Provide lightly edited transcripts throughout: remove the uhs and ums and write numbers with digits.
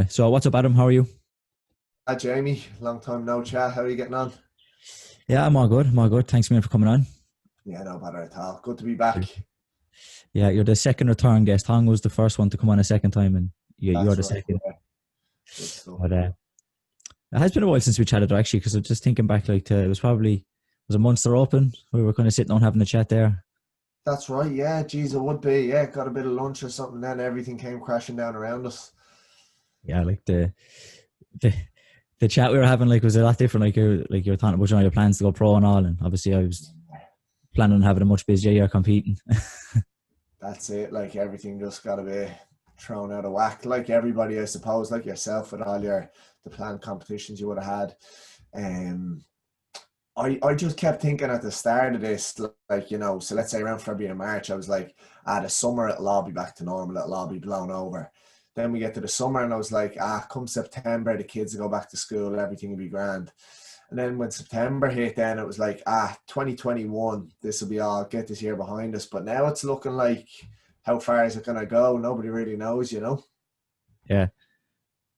So what's up, Adam? How are you? Hi Jamie, long time no chat. How are you getting on? Yeah, I'm all good. I'm all good. Thanks, man, for coming on. Yeah, no bother at all. Good to be back. Yeah, you're the second return guest. Hong was the first one to come on a second time, and you're That's the right. second. Yeah, good stuff. But it has been a while since we chatted, actually, because I'm just thinking back, like, to, was a Munster Open. We were kind of sitting down having a chat there. That's right. Yeah, geez, it would be. Yeah, got a bit of lunch or something. Then everything came crashing down around us. Yeah, like the the chat we were having, like, was a lot different. Like you were talking about your plans to go pro and all, and obviously I was planning on having a much busier year competing. That's it. Like everything just got to be thrown out of whack. Like everybody, I suppose, like yourself with all your the planned competitions you would have had. I just kept thinking at the start of this, like, so let's say around February and March, I was like, the summer it'll all be back to normal, it'll all be blown over. Then we get to the summer and I was like, come September, the kids will go back to school, everything will be grand. And then when September hit, then it was like, 2021, this will be all, get this year behind us. But now it's looking like, how far is it going to go? Nobody really knows. Yeah,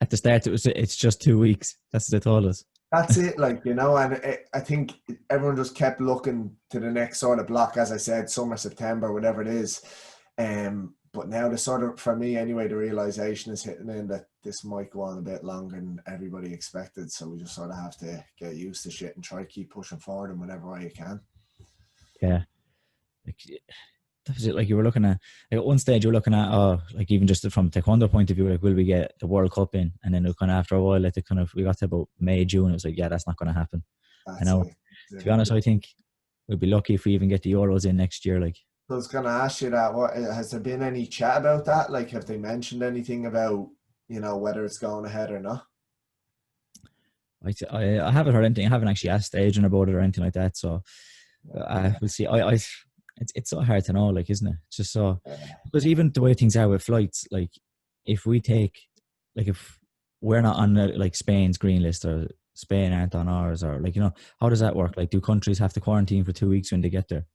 at the start it's just 2 weeks. That's what they told us. That's it, and I think everyone just kept looking to the next sort of block, as I said, summer, September, whatever it is. But now the sort of, for me anyway, the realization is hitting in that this might go on a bit longer than everybody expected. So we just sort of have to get used to shit and try to keep pushing forward in whatever way you can. Yeah, like, that was it. Like, you were looking at, like, at one stage you were looking at, like, even just from taekwondo point of view, like, will we get the World Cup in? And then it kind of, after a while, like, we got to about May, June, it was like, yeah, that's not going to happen. I That's know, it. to be honest, I think we'd be lucky if we even get the Euros in next year. Like, I was going to ask you that. What has there been any chat about that? Like, have they mentioned anything about whether it's going ahead or not? I haven't heard anything. I haven't actually asked the agent about it or anything like that. So we'll see. It's so hard to know, like, isn't it? It's just so, because even the way things are with flights, like, if we take, like, if we're not on like Spain's green list, or Spain aren't on ours, or, like, how does that work? Like, do countries have to quarantine for 2 weeks when they get there?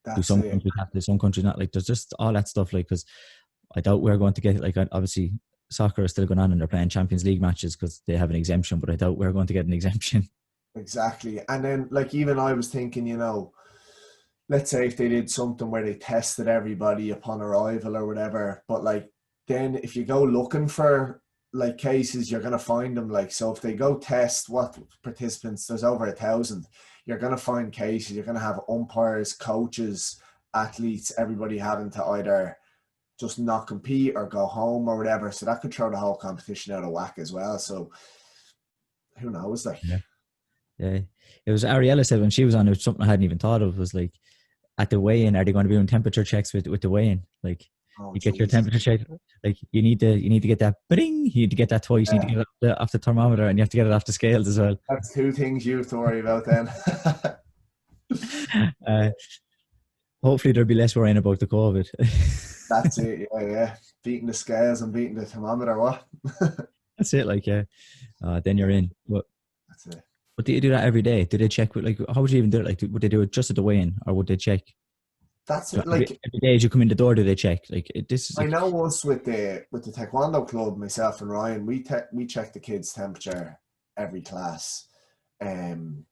Do That's some it. countries have to? Some countries not? Like, there's just all that stuff. Like, because I doubt we're going to get, like, obviously soccer is still going on and they're playing Champions League matches because they have an exemption, but I doubt we're going to get an exemption. Exactly. And then, like, even I was thinking, let's say if they did something where they tested everybody upon arrival or whatever, but like, then if you go looking for like cases, you're going to find them. Like, so if they go test what participants, there's over 1,000, you're going to find cases. You're going to have umpires, coaches, athletes, everybody having to either just not compete or go home or whatever. So that could throw the whole competition out of whack as well. So who knows? Like, Yeah. Yeah. It was Ariella said when she was on, it was something I hadn't even thought of, was like, at the weigh-in, are they going to be doing temperature checks with the weigh-in? Like, oh you get your Jesus. temperature check, like, you need to get that bring, you need to get that twice, you need to Yeah, get it off the thermometer, and you have to get it off the scales as well. that's two things you have to worry about then. Uh, Hopefully there'll be less worrying about the COVID. That's it. Yeah, yeah. Beating the scales and beating the thermometer. What? That's it. Like, yeah, then you're in. That's it. But do you do that every day? Do they check with, like, how would you even do it? Like, would they do it just at the weigh-in, or would they check? That's So it. every, Like, every day as you come in the door, do they check? Like, this is I like, know once with the taekwondo club, myself and Ryan, we check the kids' temperature every class, um,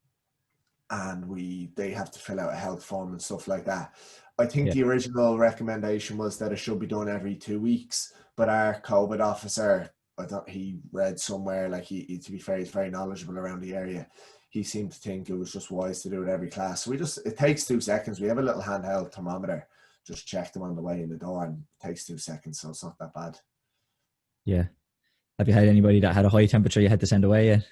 and they have to fill out a health form and stuff like that. I think yeah, the original recommendation was that it should be done every 2 weeks, but our COVID officer, I thought he read somewhere, like, to be fair, he's very knowledgeable around the area. He seemed to think it was just wise to do it every class. So it takes 2 seconds. We have a little handheld thermometer. Just check them on the way in the door, and it takes 2 seconds, so it's not that bad. yeah. Have you had anybody that had a high temperature you had to send away yet?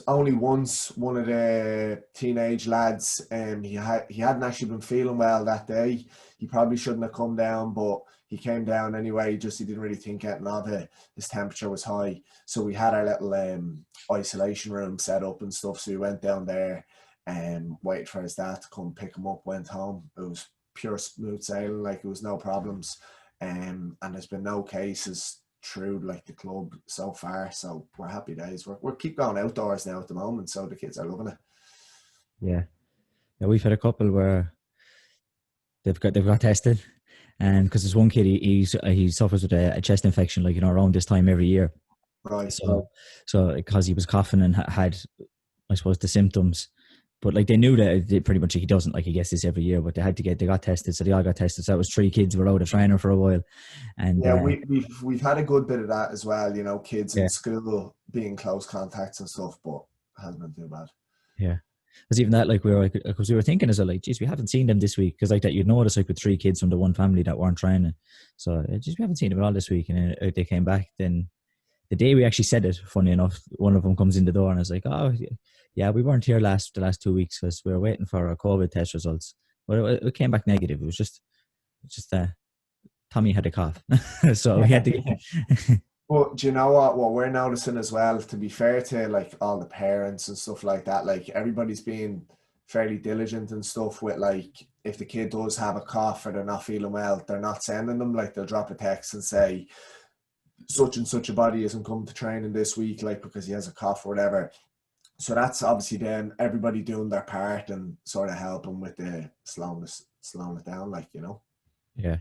Only once, one of the teenage lads, he hadn't actually been feeling well that day. He probably shouldn't have come down, but he came down anyway. Just he didn't really think anything of it. His temperature was high, so we had our little isolation room set up and stuff. So we went down there and waited for his dad to come pick him up. Went home. It was pure smooth sailing. Like, it was no problems, and there's been no cases through like the club so far, so we're happy days. We're keep going outdoors now at the moment, so the kids are loving it. Yeah, yeah. We've had a couple where they've got tested, and because there's one kid, he suffers with a chest infection, like, around this time every year. Right. So because he was coughing and had, I suppose, the symptoms. But like they knew that pretty much he doesn't, like he gets this every year, but they got tested, so they all got tested. So that was 3 kids were out of training for a while, and Yeah, we've had a good bit of that as well. You know, kids in yeah, school being close contacts and stuff, but it hasn't been too bad. yeah. Because even that, like because we were thinking as well, like, geez, we haven't seen them this week, because like that you'd notice like with 3 kids from the one family that weren't training, so geez, we haven't seen them at all this week, and then they came back. Then the day we actually said it, funny enough, one of them comes in the door and is like, "Oh, yeah, we weren't here the last 2 weeks because we were waiting for our COVID test results." But it came back negative. It was just Tommy had a cough, so we had to. But do you know what we're noticing as well, to be fair to like all the parents and stuff like that, like everybody's being fairly diligent and stuff with, like, if the kid does have a cough or they're not feeling well, they're not sending them. Like, they'll drop a text and say such and such a body isn't come to training this week, like, because he has a cough or whatever. So that's obviously then everybody doing their part and sort of helping with the slowing it down, like, you know. Yeah.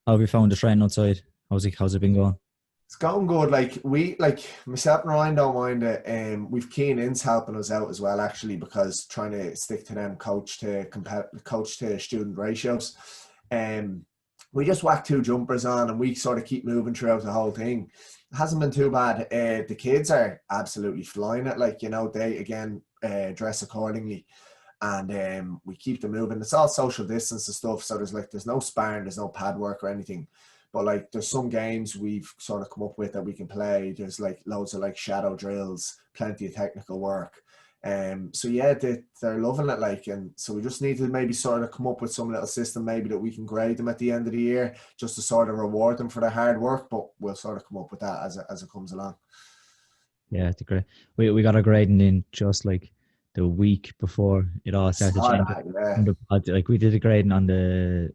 How have you found the training outside? How's it been going? It's going good. Like myself and Ryan don't mind it. We've Keen Inns helping us out as well, actually, because trying to stick to them coach to student ratios. We just whack 2 jumpers on and we sort of keep moving throughout the whole thing. It hasn't been too bad. The kids are absolutely flying it. Like, you know, they again dress accordingly, and we keep them moving. It's all social distance and stuff, so there's no sparring, there's no pad work or anything. But like, there's some games we've sort of come up with that we can play. There's like loads of like shadow drills, plenty of technical work. So yeah, they're loving it. Like, and so we just need to maybe sort of come up with some little system maybe that we can grade them at the end of the year, just to sort of reward them for their hard work. But we'll sort of come up with that as it comes along. Yeah, it's great. We got our grading in just like the week before it all started changing. Like we did a grading on the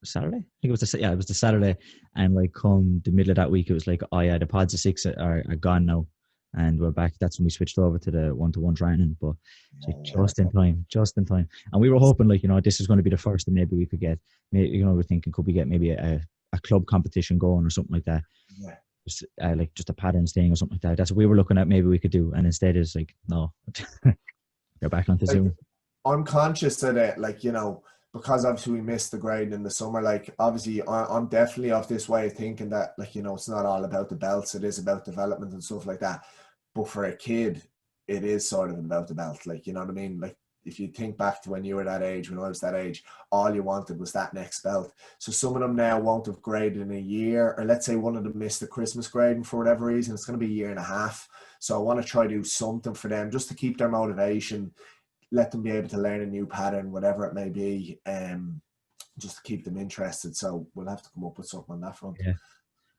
Saturday. I think it was the Saturday, and like come the middle of that week, it was like, oh yeah, the pods of 6 are gone now, and we're back. That's when we switched over to the 1-to-1 training, but just in time. And we were hoping, like, you know, this is going to be the first, and maybe we could get, you know, we're thinking, could we get maybe a club competition going or something like that? Yeah. Like just a patterns thing or something like that. That's what we were looking at. Maybe we could do, and instead it's like, no, they're back onto Zoom. I'm conscious of it, like, you know, because obviously we missed the grading in the summer. Like, obviously I'm definitely of this way of thinking that, like, you know, it's not all about the belts, it is about development and stuff like that. But for a kid, it is sort of about the belt, like, you know what I mean? Like, if you think back to when you were that age, when I was that age, all you wanted was that next belt. So some of them now won't have graded in a year, or let's say one of them missed the Christmas grading for whatever reason, it's going to be a year and a half. So I want to try to do something for them just to keep their motivation, let them be able to learn a new pattern, whatever it may be, just to keep them interested. So we'll have to come up with something on that front. Yeah.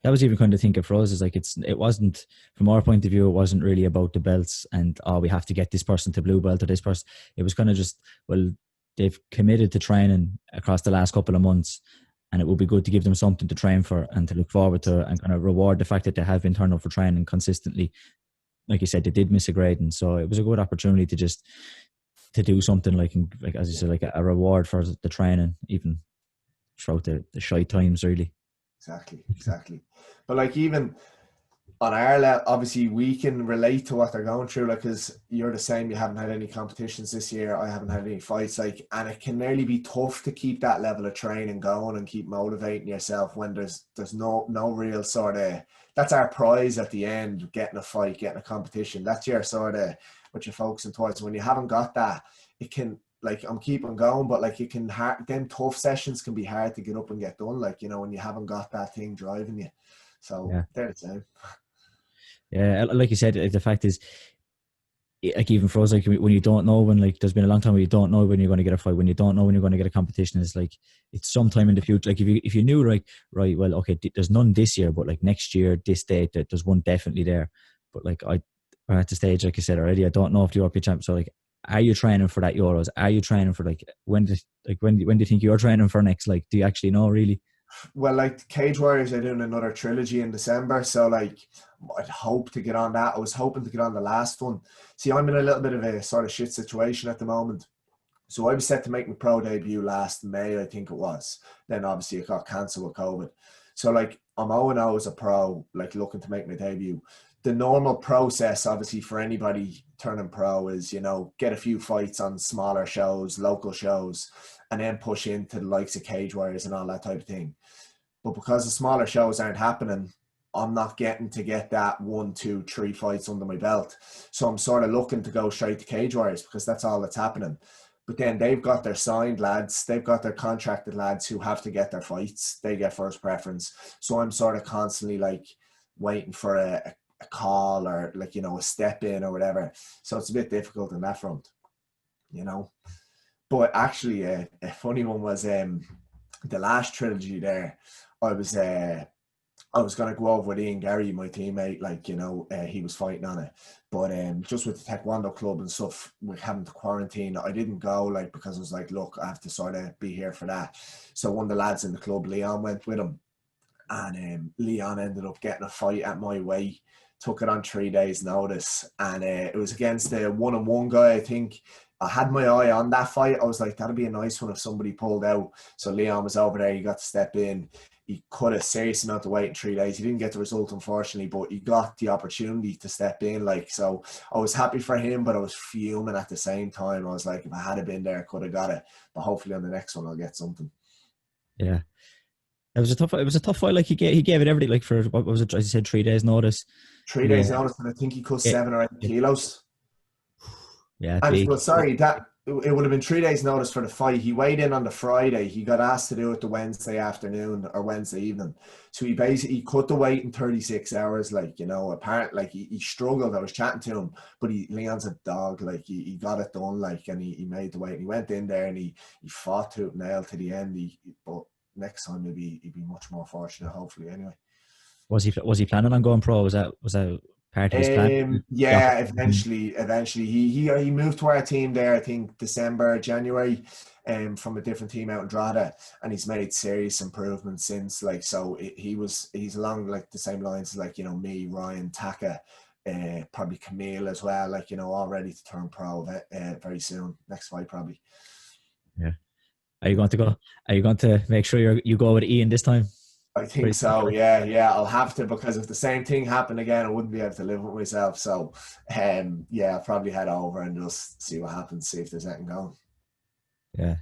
That was even kind of thinking for us, is like, it wasn't, from our point of view, it wasn't really about the belts and, oh, we have to get this person to blue belt or this person. It was kind of just, well, they've committed to training across the last couple of months, and it would be good to give them something to train for and to look forward to, and kind of reward the fact that they have been turning up for training consistently. Like you said, they did miss a grading, so it was a good opportunity to just to do something like as you said, like a reward for the training, even throughout the shy times, really. Exactly. But like, even on our level, obviously we can relate to what they're going through, like, because you're the same, you haven't had any competitions this year, I haven't had any fights, like, and it can nearly be tough to keep that level of training going and keep motivating yourself when there's no real sort of, that's our prize at the end, getting a fight, getting a competition, that's your sort of what you're focusing towards. When you haven't got that, it can, like, I'm keeping going, but like, it can then tough sessions can be hard to get up and get done, like, you know, when you haven't got that thing driving you. So yeah, they're the same. Yeah, like you said, the fact is, like, even for us, like, when you don't know, when, like, there's been a long time where you don't know when you're going to get a fight, when you don't know when you're going to get a competition, it's like, it's sometime in the future. Like, if you knew, like, right, well, okay, there's none this year, but like next year, this date, that there's one definitely there. But like, I'm at the stage, like I said already, I don't know if the European Champions. So like, are you training for that Euros? Are you training for, like, when do you think you're training for next? Like, do you actually know, really? Well, like, Cage Warriors are doing another trilogy in December, so like, I'd hope to get on that. I was hoping to get on the last one. See, I'm in a little bit of a sort of shit situation at the moment. So I was set to make my pro debut last May, I think it was. Then obviously it got cancelled with COVID. So like, I'm 0-0 as a pro, like, looking to make my debut. the normal process, obviously, for anybody turning pro is, you know, get a few fights on smaller shows, local shows, and then push into the likes of Cage Warriors and all that type of thing. But because the smaller shows aren't happening, I'm not getting to get that 1, 2, 3 fights under my belt. So I'm sort of looking to go straight to Cage Warriors because that's all that's happening. But then they've got their signed lads, they've got their contracted lads who have to get their fights. They get first preference. So I'm sort of constantly like waiting for a call or like, you know, a step in or whatever. So it's a bit difficult in that front, you know. But actually, a funny one was the last trilogy there. I was going to go over with Ian Gary, my teammate, like, you know, he was fighting on it. But just with the Taekwondo club and stuff, we're having to quarantine. I didn't go, like, because I was like, look, I have to sort of be here for that. So one of the lads in the club, Leon, went with him. And Leon ended up getting a fight at my weight, took it on 3 days' notice. And it was against the one-on-one guy, I think. I had my eye on that fight. I was like, that'd be a nice one if somebody pulled out. So Leon was over there. He got to step in. He cut a serious amount of weight in 3 days. He didn't get the result, unfortunately, but he got the opportunity to step in. Like, so I was happy for him, but I was fuming at the same time. I was like, if I had been there, I could have got it. But hopefully on the next one, I'll get something. Yeah. It was a tough fight. Like he gave it everything. Like for what was it? As you said, 3 days notice. 3 days notice, and I think he cut 7 or 8 kilos. Yeah, And well, sorry, that it would have been 3 days notice for the fight. He weighed in on the Friday. He got asked to do it the Wednesday afternoon or Wednesday evening. So he basically cut the weight in 36 hours. Like, you know, apparently, like he struggled. I was chatting to him, but Leon's a dog. Like he got it done. Like, and he made the weight. And he went in there and he fought tooth and nail to the end. But next time maybe he'd be much more fortunate. Hopefully, anyway. Was he planning on going pro? Was that part of his plan? Yeah, eventually he moved to our team there, I think December, January, from a different team out in Drogheda, and he's made serious improvements since. Like, so he's along like the same lines as, like, you know, me, Ryan, Taka, probably Camille as well, like, you know, all ready to turn pro very soon, next fight probably. Yeah. Are you going to make sure you go with Ian this time? I think so, yeah. I'll have to, because if the same thing happened again, I wouldn't be able to live with myself. So, yeah, I'll probably head over and just see what happens, see if there's anything going. Yeah.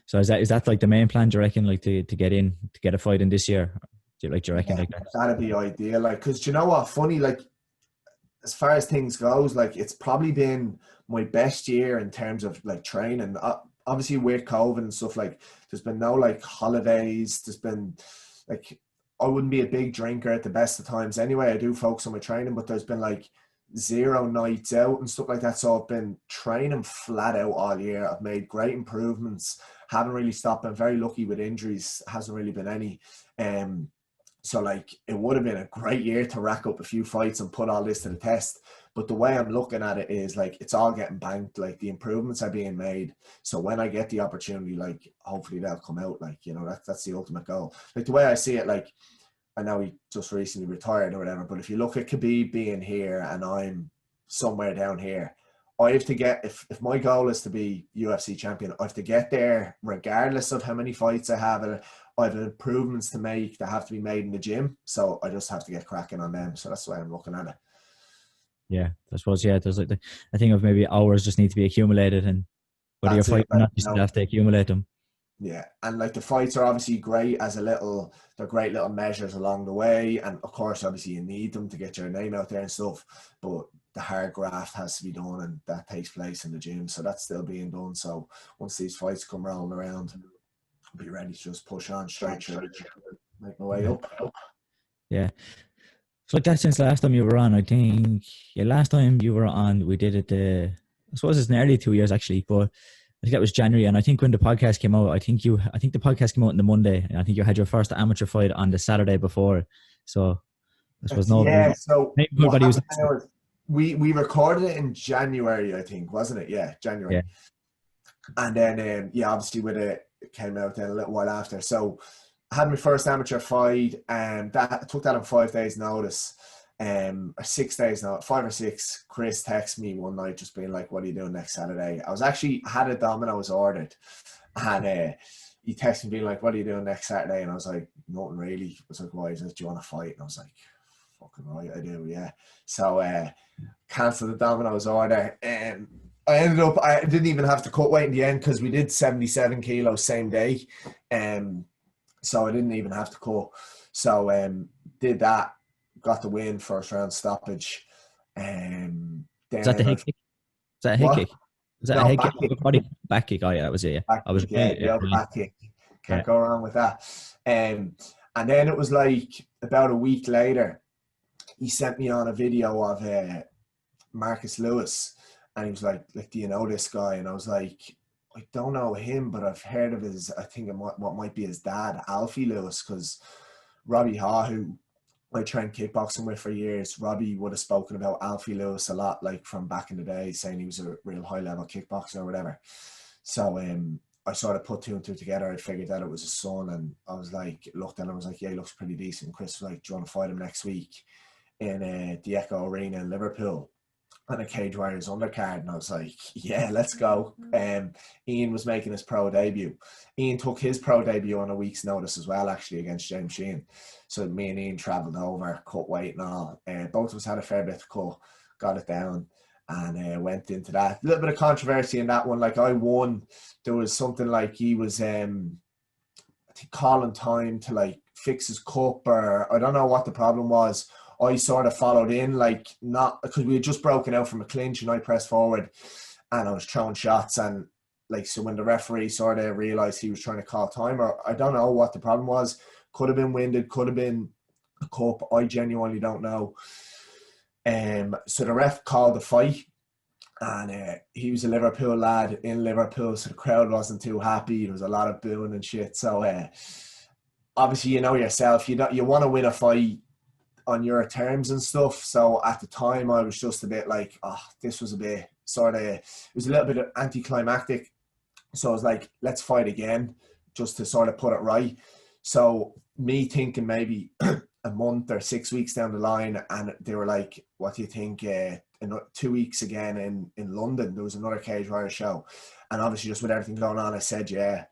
So is that like the main plan? Do you reckon, like to get a fight in this year? Do you reckon like that? That'd be ideal, like, because you know what? Funny, like, as far as things goes, like, it's probably been my best year in terms of like training. Obviously with COVID and stuff, like, there's been no like holidays. There's been like, I wouldn't be a big drinker at the best of times anyway. I do focus on my training, but there's been like 0 nights out and stuff like that. So I've been training flat out all year. I've made great improvements. Haven't really stopped. Been very lucky with injuries. Hasn't really been any. So like, it would have been a great year to rack up a few fights and put all this to the test. But the way I'm looking at it is like, it's all getting banked. Like, the improvements are being made. So when I get the opportunity, like, hopefully they'll come out. Like, you know, that's the ultimate goal. Like, the way I see it, like, I know he just recently retired or whatever, but if you look at Khabib being here and I'm somewhere down here, I have to get, if my goal is to be UFC champion, I have to get there regardless of how many fights I have. I have improvements to make that have to be made in the gym. So I just have to get cracking on them. So that's the way I'm looking at it. Yeah, I suppose, yeah, there's like I think of maybe hours just need to be accumulated, and whether you're fighting or not, you still have to accumulate them. Yeah, and like, the fights are obviously great they're great little measures along the way, and of course obviously you need them to get your name out there and stuff, but the hard graft has to be done, and that takes place in the gym, so that's still being done. So once these fights come rolling around, I'll be ready to just push on straight through, make my way up. Yeah. So like that, since last time you were on, I think, last time you were on, we did it, I suppose it's nearly 2 years actually, but I think that was January. And I think when the podcast came out, I think the podcast came out on the Monday, and I think you had your first amateur fight on the Saturday before. So I suppose so we recorded it in January, I think, wasn't it? Yeah, January. Yeah. And then, obviously it came out then a little while after. So I had my first amateur fight, and I took that on 5 days notice, or 6 days now, 5 or 6. Chris texted me one night just being like, what are you doing next Saturday? I had a Domino's ordered, and he texted me being like, what are you doing next Saturday? And I was like, nothing really. I was like, why is it? Do you want to fight? And I was like, Fucking right, I do, yeah. So cancelled the Domino's order. I ended up, I didn't even have to cut weight in the end because we did 77 kilos same day. So I didn't even have to cut. So did that, got the win, first round stoppage. Then Is that the head kick? Is that a head what? kick? Is that a No, head back kick? kick. Body back kick. Oh yeah, that was it. Yeah, Back I was kick, yeah, the old really, back kick. yeah. Can't go wrong with that. And then it was like about a week later, he sent me on a video of Marcus Lewis, and he was like, do you know this guy? And I was like, I don't know him, but I've heard of his, I think what might be his dad, Alfie Lewis, because Robbie Haw, who I trained kickboxing with for years, Robbie would have spoken about Alfie Lewis a lot, like from back in the day, saying he was a real high level kickboxer or whatever. So I sort of put two and two together. I figured that it was his son, and I was like, looked at him, I was like, yeah, he looks pretty decent. Chris was like, do you want to fight him next week in the Echo Arena in Liverpool on a Cage Warriors undercard? And I was like, yeah, let's go. Ian was making his pro debut. Ian took his pro debut on a week's notice as well, actually, against James Sheehan. So me and Ian travelled over, cut weight and all. Both of us had a fair bit to cut, got it down, and went into that. A little bit of controversy in that one. Like, I won. There was something like he was I think calling time to like fix his cup, or I don't know what the problem was. I sort of followed in, like, not because we had just broken out from a clinch, and I pressed forward and I was throwing shots, and like, so when the referee sort of realized he was trying to call time, or I don't know what the problem was, could have been winded, could have been a cup, I genuinely don't know. So the ref called the fight, and he was a Liverpool lad in Liverpool, so the crowd wasn't too happy. There was a lot of booing and shit. So obviously, you know yourself, you want to win a fight on your terms and stuff. So at the time, I was just a bit like, this was a bit sort of, it was a little bit anticlimactic. So I was like, let's fight again, just to sort of put it right. So me thinking maybe a month or 6 weeks down the line, and they were like, what do you think, in 2 weeks again in London, there was another Cage Warriors show. And obviously, just with everything going on, I said, yeah.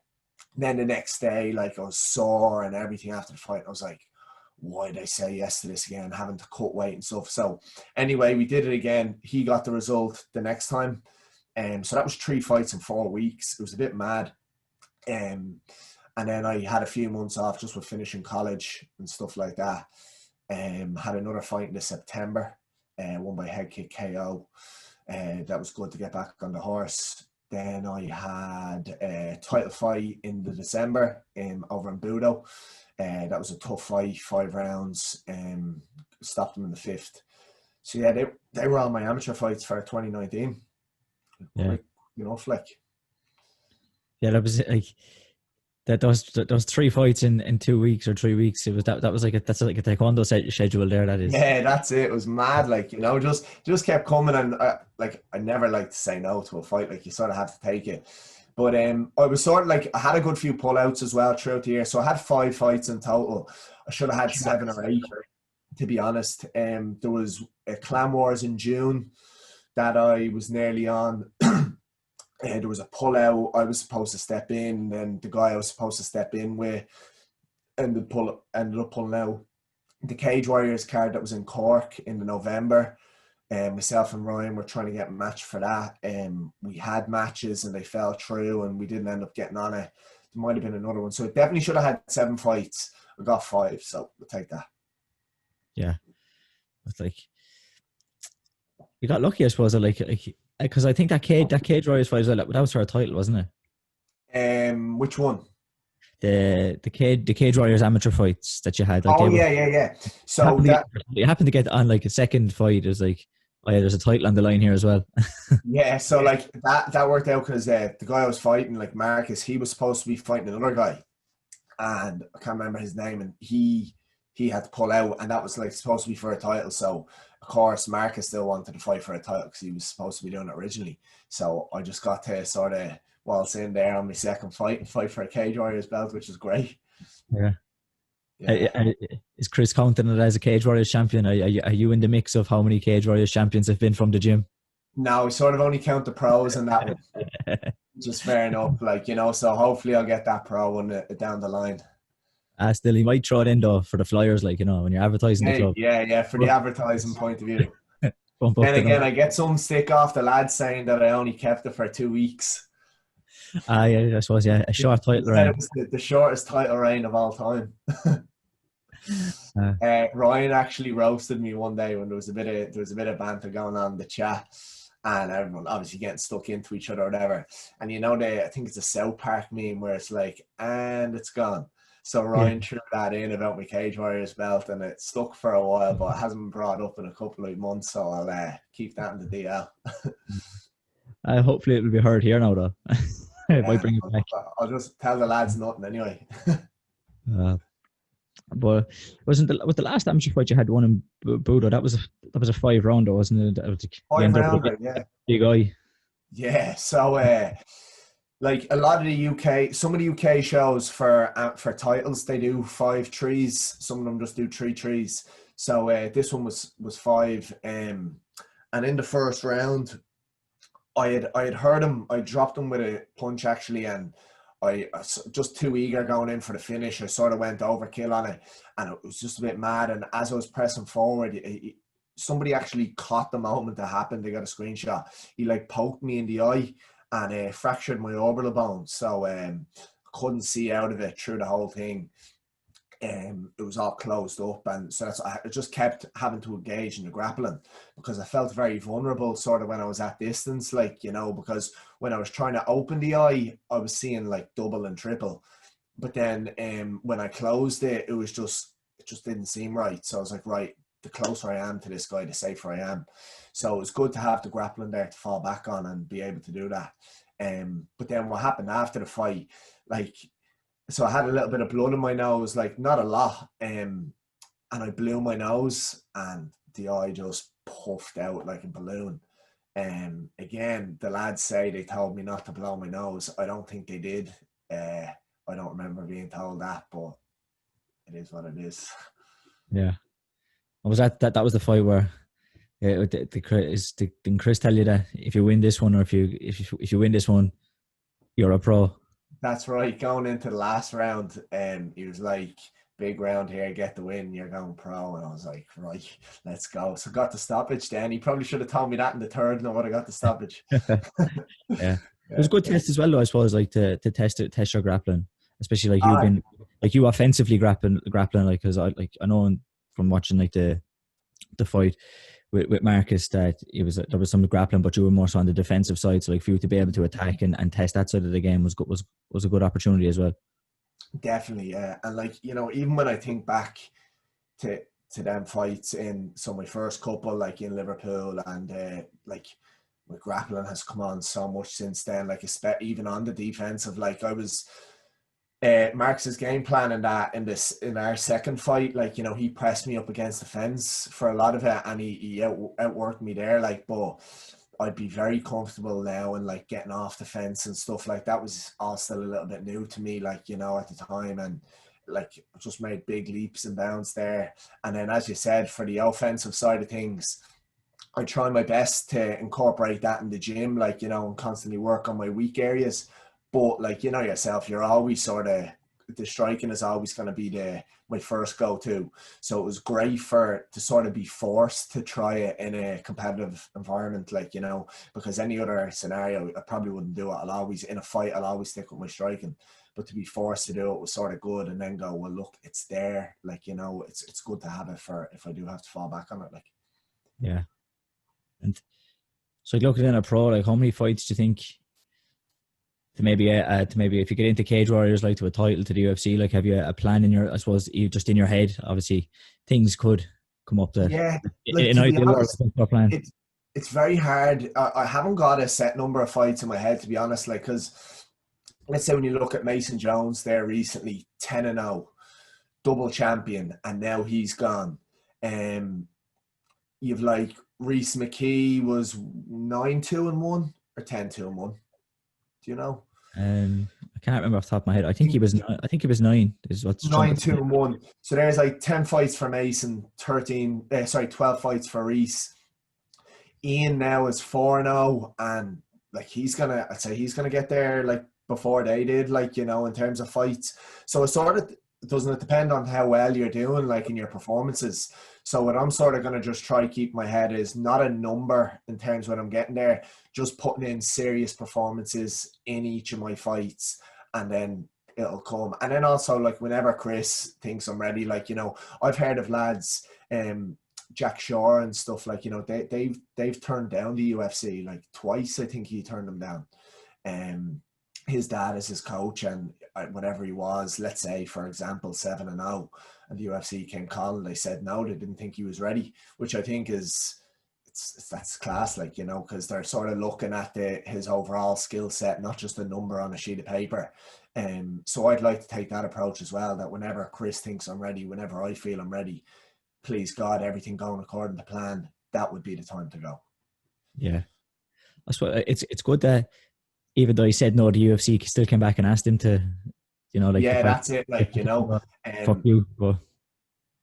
And then the next day, like, I was sore and everything after the fight. I was like, why did I say yes to this again, having to cut weight and stuff? So anyway, we did it again. He got the result the next time. So that was 3 fights in 4 weeks. It was a bit mad. And then I had a few months off just with finishing college and stuff like that. Had another fight in the September, won by head kick KO. That was good to get back on the horse. Then I had a title fight in the December over in Budo. That was a tough fight, 5 rounds. Stopped them in the 5th. So yeah, they were all my amateur fights for 2019. Yeah, quick, like. Yeah, that was like that. Those 3 fights in 2 weeks or 3 weeks. It was that was like that's like a taekwondo schedule there. That is. Yeah, that's it. It was mad. Like, just kept coming, and like, I never like to say no to a fight. Like, you sort of have to take it. But I was sort of like, I had a good few pullouts as well throughout the year. So I had 5 fights in total. I should have had 7 or 8, to be honest. There was a Clan Wars in June that I was nearly on. There was a pullout. I was supposed to step in, and the guy I was supposed to step in with ended up pulling out. The Cage Warriors card that was in Cork in the November. Myself and Ryan were trying to get a match for that. We had matches and they fell through, and we didn't end up getting on it. There might have been another one. So it definitely should have had 7 fights. I got 5, so we'll take that. Yeah. It's like, you got lucky, I suppose. Like, because I think that Cage Warriors fight, that was for a title, wasn't it? Which one? The Cage Warriors amateur fights that you had. Like, yeah. So you happened to get on like a second fight. It was like, oh yeah, there's a title on the line here as well. Yeah, so like that worked out because the guy I was fighting, like Marcus, he was supposed to be fighting another guy, and I can't remember his name, and he had to pull out, and that was like supposed to be for a title. So of course Marcus still wanted to fight for a title because he was supposed to be doing it originally. So I just got to sort of waltz in there on my second fight and fight for a Cage Warriors belt, which was great. Yeah. Is Chris counting it as a Cage Warriors champion? Are you in the mix of how many Cage Warriors champions have been from the gym? No, we sort of only count the pros and that one. Just fair enough, like, so hopefully I'll get that pro one down the line. Still, he might throw it in though for the flyers, like, you know, when you're advertising the club. Yeah, for the advertising point of view. Bump up Then the again, number. I get some stick off the lads saying that I only kept it for 2 weeks. Yeah, I suppose, yeah, a short He title said it reign. was the shortest title reign of all time. Uh, Ryan actually roasted me one day when there was a bit of banter going on in the chat, and everyone obviously getting stuck into each other or whatever. And you know, I think it's a South Park meme where it's like, and it's gone. So yeah. Ryan threw that in about my Cage Warriors belt, and it stuck for a while, but it hasn't been brought up in a couple of months. So I'll keep that in the DL. Hopefully it will be heard here now, though. It might Yeah, bring it back. I'll just tell the lads nothing anyway. Uh, but was the last amateur fight you had one in Budo? That was a 5 rounder, wasn't it? That was, you Five ended up with rounder, a yeah. big eye. Yeah, so like a lot of the UK, some of the UK shows for titles, they do 5 trees. Some of them just do 3 trees. So this one was 5. And in the first round, I had heard him. I dropped him with a punch actually, and I was just too eager going in for the finish. I sort of went overkill on it, and it was just a bit mad. And as I was pressing forward, somebody actually caught the moment that happened. They got a screenshot. He like poked me in the eye and fractured my orbital bone, so couldn't see out of it through the whole thing. It was all closed up, and so I just kept having to engage in the grappling because I felt very vulnerable sort of when I was at distance, like, you know, because when I was trying to open the eye, I was seeing like double and triple, but then when I closed it, it just didn't seem right. So I was like, right, the closer I am to this guy, the safer I am. So it was good to have the grappling there to fall back on and be able to do that. But then what happened after the fight, like, so I had a little bit of blood in my nose, like not a lot, and I blew my nose, and the eye just puffed out like a balloon. Again, the lads say they told me not to blow my nose. I don't think they did. I don't remember being told that, but it is what it is. Yeah. Was that was the fight where didn't Chris tell you that if you win this one, or if you win this one, you're a pro? That's right. Going into the last round, he was like, big round here, get the win, you're going pro. And I was like, right, let's go. So got the stoppage then. He probably should have told me that in the third, and I would have got the stoppage. Yeah. It was a good test as well, though, I suppose, like to test your grappling, especially like you've been like you offensively grappling, like, because I know from watching like the fight with Marcus that there was some grappling, but you were more so on the defensive side. So like for you to be able to attack and test that side of the game was a good opportunity as well. Definitely, yeah. And like, you know, even when I think back to them fights in my first couple, like in Liverpool, and like my grappling has come on so much since then. Like even on the defensive, like I was Marcus's game plan in our second fight, like, you know, he pressed me up against the fence for a lot of it, and he outworked me there, like, but I'd be very comfortable now and like getting off the fence and stuff like that was all still a little bit new to me, like, you know, at the time, and like just made big leaps and bounds there. And then, as you said, for the offensive side of things, I try my best to incorporate that in the gym, like, you know, and constantly work on my weak areas. But like, you know yourself, you're always sort of, the striking is always going to be my first go-to. So it was great to sort of be forced to try it in a competitive environment, like, you know, because any other scenario, I probably wouldn't do it. In a fight, I'll always stick with my striking. But to be forced to do it was sort of good, and then go, well, look, it's there. Like, you know, it's good to have it for if I do have to fall back on it. Like, yeah. And so looking at a pro, like how many fights do you think to maybe if you get into Cage Warriors, like to a title, to the UFC, like have you a plan in your, I suppose, just in your head? Obviously things could come up that, yeah, like, in to be ideal honest, world, plan. It's very hard. I haven't got a set number of fights in my head, to be honest, like, because let's say when you look at Mason Jones there recently, 10-0, double champion, and now he's gone. You've like Reese McKee was 9-2-1 or 10-2-1. Do you know? I can't remember off the top of my head. I think he was 9. Is what's 9-2-1. So there's like 10 fights for Mason, 12 fights for Reese. Ian now is 4-0, and like I'd say he's gonna get there like before they did, like, you know, in terms of fights. So it's sort of doesn't it depend on how well you're doing, like in your performances? So what I'm sort of going to just try to keep in my head is not a number in terms when I'm getting there, just putting in serious performances in each of my fights, and then it'll come. And then also, like, whenever Chris thinks I'm ready, like, you know, I've heard of lads, Jack Shore and stuff, like, you know, they've turned down the UFC like twice. I think he turned them down. His dad is his coach, and whatever he was, let's say for example 7-0, and the UFC came calling, they said no, they didn't think he was ready, which I think is that's class, like, you know, because they're sort of looking at his overall skill set, not just a number on a sheet of paper. So I'd like to take that approach as well, that whenever Chris thinks I'm ready, whenever I feel I'm ready, please God, everything going according to plan, that would be the time to go. Yeah, that's what it's good that even though he said no, the UFC still came back and asked him to, you know, like, Yeah, to fight. that's it, like, you know. Fuck you, but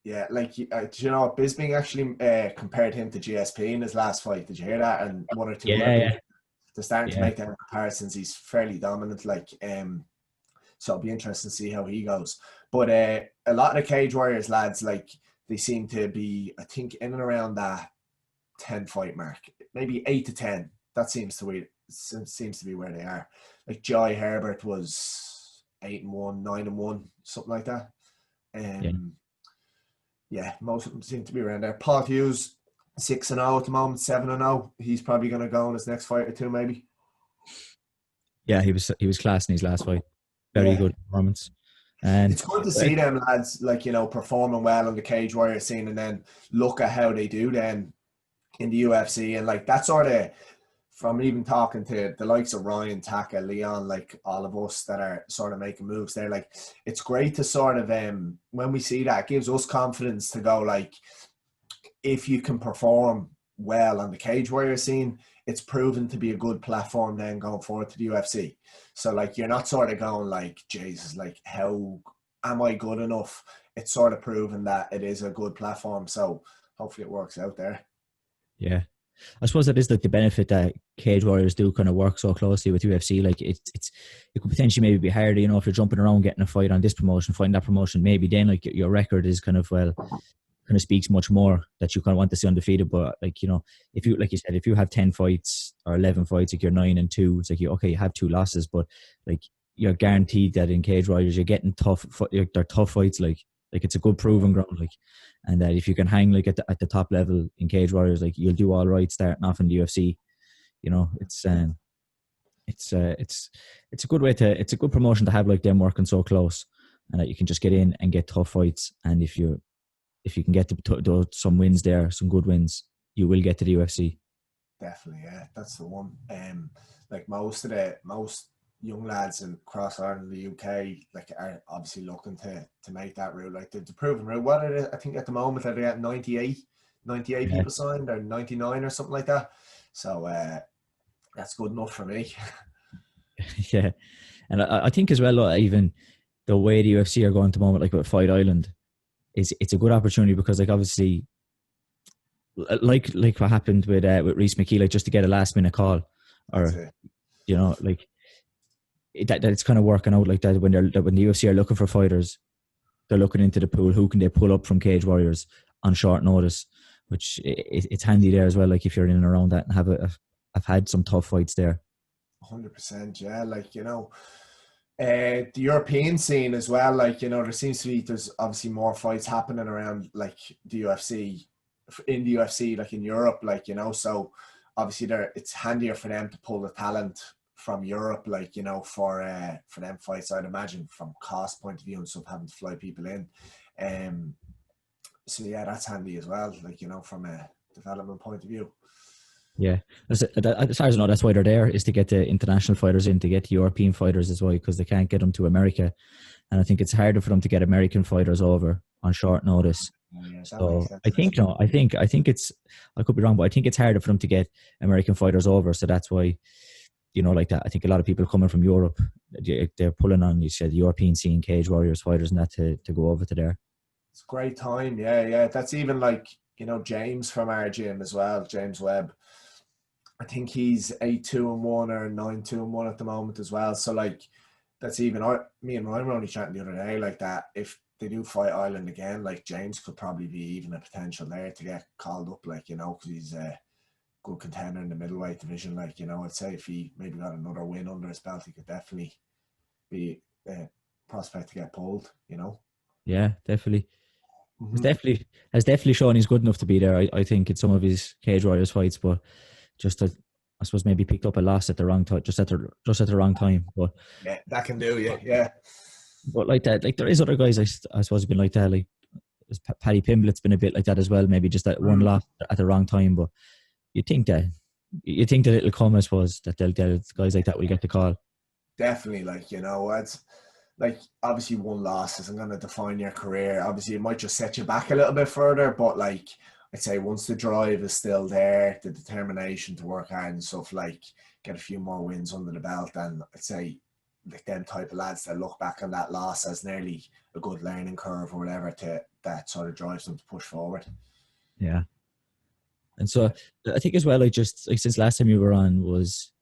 Yeah, like, do you know, Bisping actually compared him to GSP in his last fight? Did you hear that? And one or two other yeah, people, they're starting to yeah, make them comparisons. He's fairly dominant, like, so it'll be interesting to see how he goes. But a lot of the Cage Warriors lads, like, they seem to be, I think, in and around that 10 fight mark, maybe 8 to 10. That seems to be where they are. Like, Joy Herbert was 8-1, 9-1, something like that. yeah. Yeah, most of them seem to be around there. Paul Hughes, 6-0 at the moment, 7-0. He's probably going to go in his next fight or two, maybe. Yeah, he was class in his last fight. Very Yeah, good performance. And it's good to see them lads, like, you know, performing well on the Cage Warrior scene, and then look at how they do then in the UFC. And like, that sort of, from even talking to the likes of Ryan, Taka, Leon, like all of us that are sort of making moves there, like, it's great to sort of, when we see that, it gives us confidence to go, like, if you can perform well on the Cage Warrior scene, it's proven to be a good platform then going forward to the UFC. So, like, you're not sort of going like, Jesus, like, how am I good enough? It's sort of proven that it is a good platform. So hopefully it works out there. yeah, I suppose that is like the benefit that Cage Warriors do kind of work so closely with UFC. Like, it could potentially maybe be harder, you know, if you're jumping around getting a fight on this promotion, fighting that promotion, maybe then like your record is kind of, well, kind of speaks much more that you kind of want to see undefeated. But like, you know, if you, like you said, if you have 10 fights or 11 fights, like you're 9-2, it's like, okay, you have 2 losses, but like, you're guaranteed that in Cage Warriors you're getting they're tough fights, like it's a good proving ground, like, and that if you can hang like at the top level in Cage Warriors, like, you'll do all right starting off in the UFC. You know, it's a good way to, it's a good promotion to have, like, them working so close, and that you can just get in and get tough fights. And if you can get some wins there, some good wins, you will get to the UFC. Definitely, yeah, that's the one. Like, most young lads in across Ireland, the UK, like, are obviously looking to make that route, like the proven route. What are they, I think at the moment are they at 98 Yeah, people signed, or 99 or something like that. So that's good enough for me. yeah, and I think as well, even the way the UFC are going at the moment, like with Fight Island, it's a good opportunity, because like, obviously, like what happened with Reece McKee, like, just to get a last minute call, That's or, it. you know, like, that it's kind of working out like that when the UFC are looking for fighters, they're looking into the pool, who can they pull up from Cage Warriors on short notice, which it's handy there as well. Like, if you're in and around that, and I've had some tough fights there. 100%, yeah. Like, you know, the European scene as well, like, you know, there's obviously more fights happening around, like, the UFC, in the UFC, like in Europe, like, you know, so obviously it's handier for them to pull the talent from Europe, like, you know, for them fights, I'd imagine, from cost point of view and stuff, having to fly people in. So yeah, that's handy as well, like, you know, from a development point of view. Yeah, as far as I know, that's why they're there, is to get the international fighters in, to get the European fighters as well, because they can't get them to America, and I think it's harder for them to get American fighters over on short notice. Yeah, that makes So sense I think, actually. no, I think it's, I could be wrong, but I think it's harder for them to get American fighters over. So that's why, you know, like that, I think a lot of people coming from Europe, they're pulling on, you said, the European scene, Cage Warriors fighters, and that to go over to there. It's a great time. Yeah, yeah. That's even like, you know, James from our gym as well, James Webb. I think he's 8-2-1 or 9-2-1 at the moment as well. So like, that's even, me and Ryan were only chatting the other day, like, that if they do fight Ireland again, like James could probably be even a potential there to get called up, like, you know, because he's a good contender in the middleweight division. Like, you know, I'd say if he maybe got another win under his belt, he could definitely be a prospect to get pulled, you know. Yeah, definitely. Has Mm-hmm. definitely has definitely shown he's good enough to be there. I think in some of his Cage Warriors fights, but just I suppose maybe picked up a loss at the wrong time, just at the wrong time. Yeah, that can do, yeah. But like that, like there is other guys I suppose have been like that. Like Paddy Pimblett's been a bit like that as well. Maybe just that one Mm. loss at the wrong time. But you think that it'll come, I suppose, that they'll guys like that will get the call. Definitely, like, you know, it's like obviously one loss isn't going to define your career. Obviously, it might just set you back a little bit further, but like I'd say once the drive is still there, the determination to work hard and stuff, like get a few more wins under the belt, then I'd say like them type of lads that look back on that loss as nearly a good learning curve or whatever to that sort of drives them to push forward. Yeah. And so I think as well, like just like since last time you were on was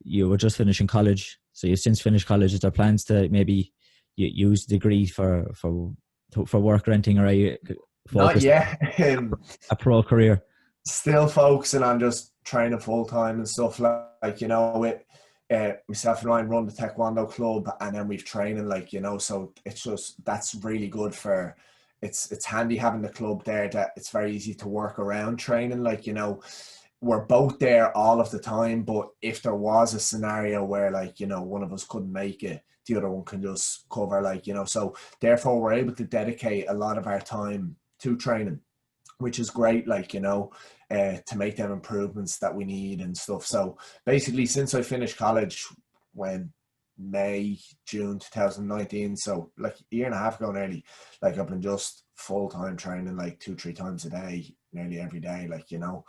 you were just finishing college. So you've since finished college. Is there plans to maybe use the degree for work renting, or are you Not focused yet. on a pro career? Still focusing on just training full time and stuff like, you know, myself and Ryan run the taekwondo club, and then we've training, like, you know, so it's just that's really good for it's handy having the club there, that it's very easy to work around training, like, you know, we're both there all of the time, but if there was a scenario where, like, you know, one of us couldn't make it, the other one can just cover, like, you know, so therefore we're able to dedicate a lot of our time to training, which is great, like, you know, to make them improvements that we need and stuff. So basically, since I finished college, when May, June 2019, so like a year and a half ago nearly, like I've been just full-time training like 2-3 times a day, nearly every day, like, you know,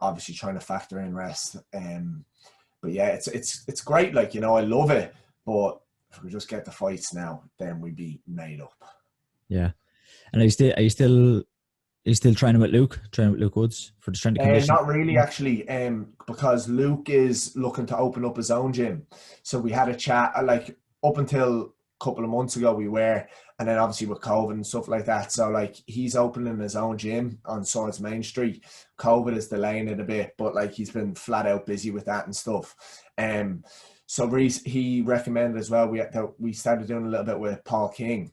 obviously trying to factor in rest. But yeah, it's great, like, you know, I love it, but if we just get the fights now, then we'd be made up. Yeah. And are you still training with Luke Woods for the strength and conditioning? Not really, actually, because Luke is looking to open up his own gym. So we had a chat, like up until a couple of months ago we were, and then obviously with COVID and stuff like that. So like he's opening his own gym on Swords Main Street. COVID is delaying it a bit, but like he's been flat out busy with that and stuff. So he recommended as well, we started doing a little bit with Paul King,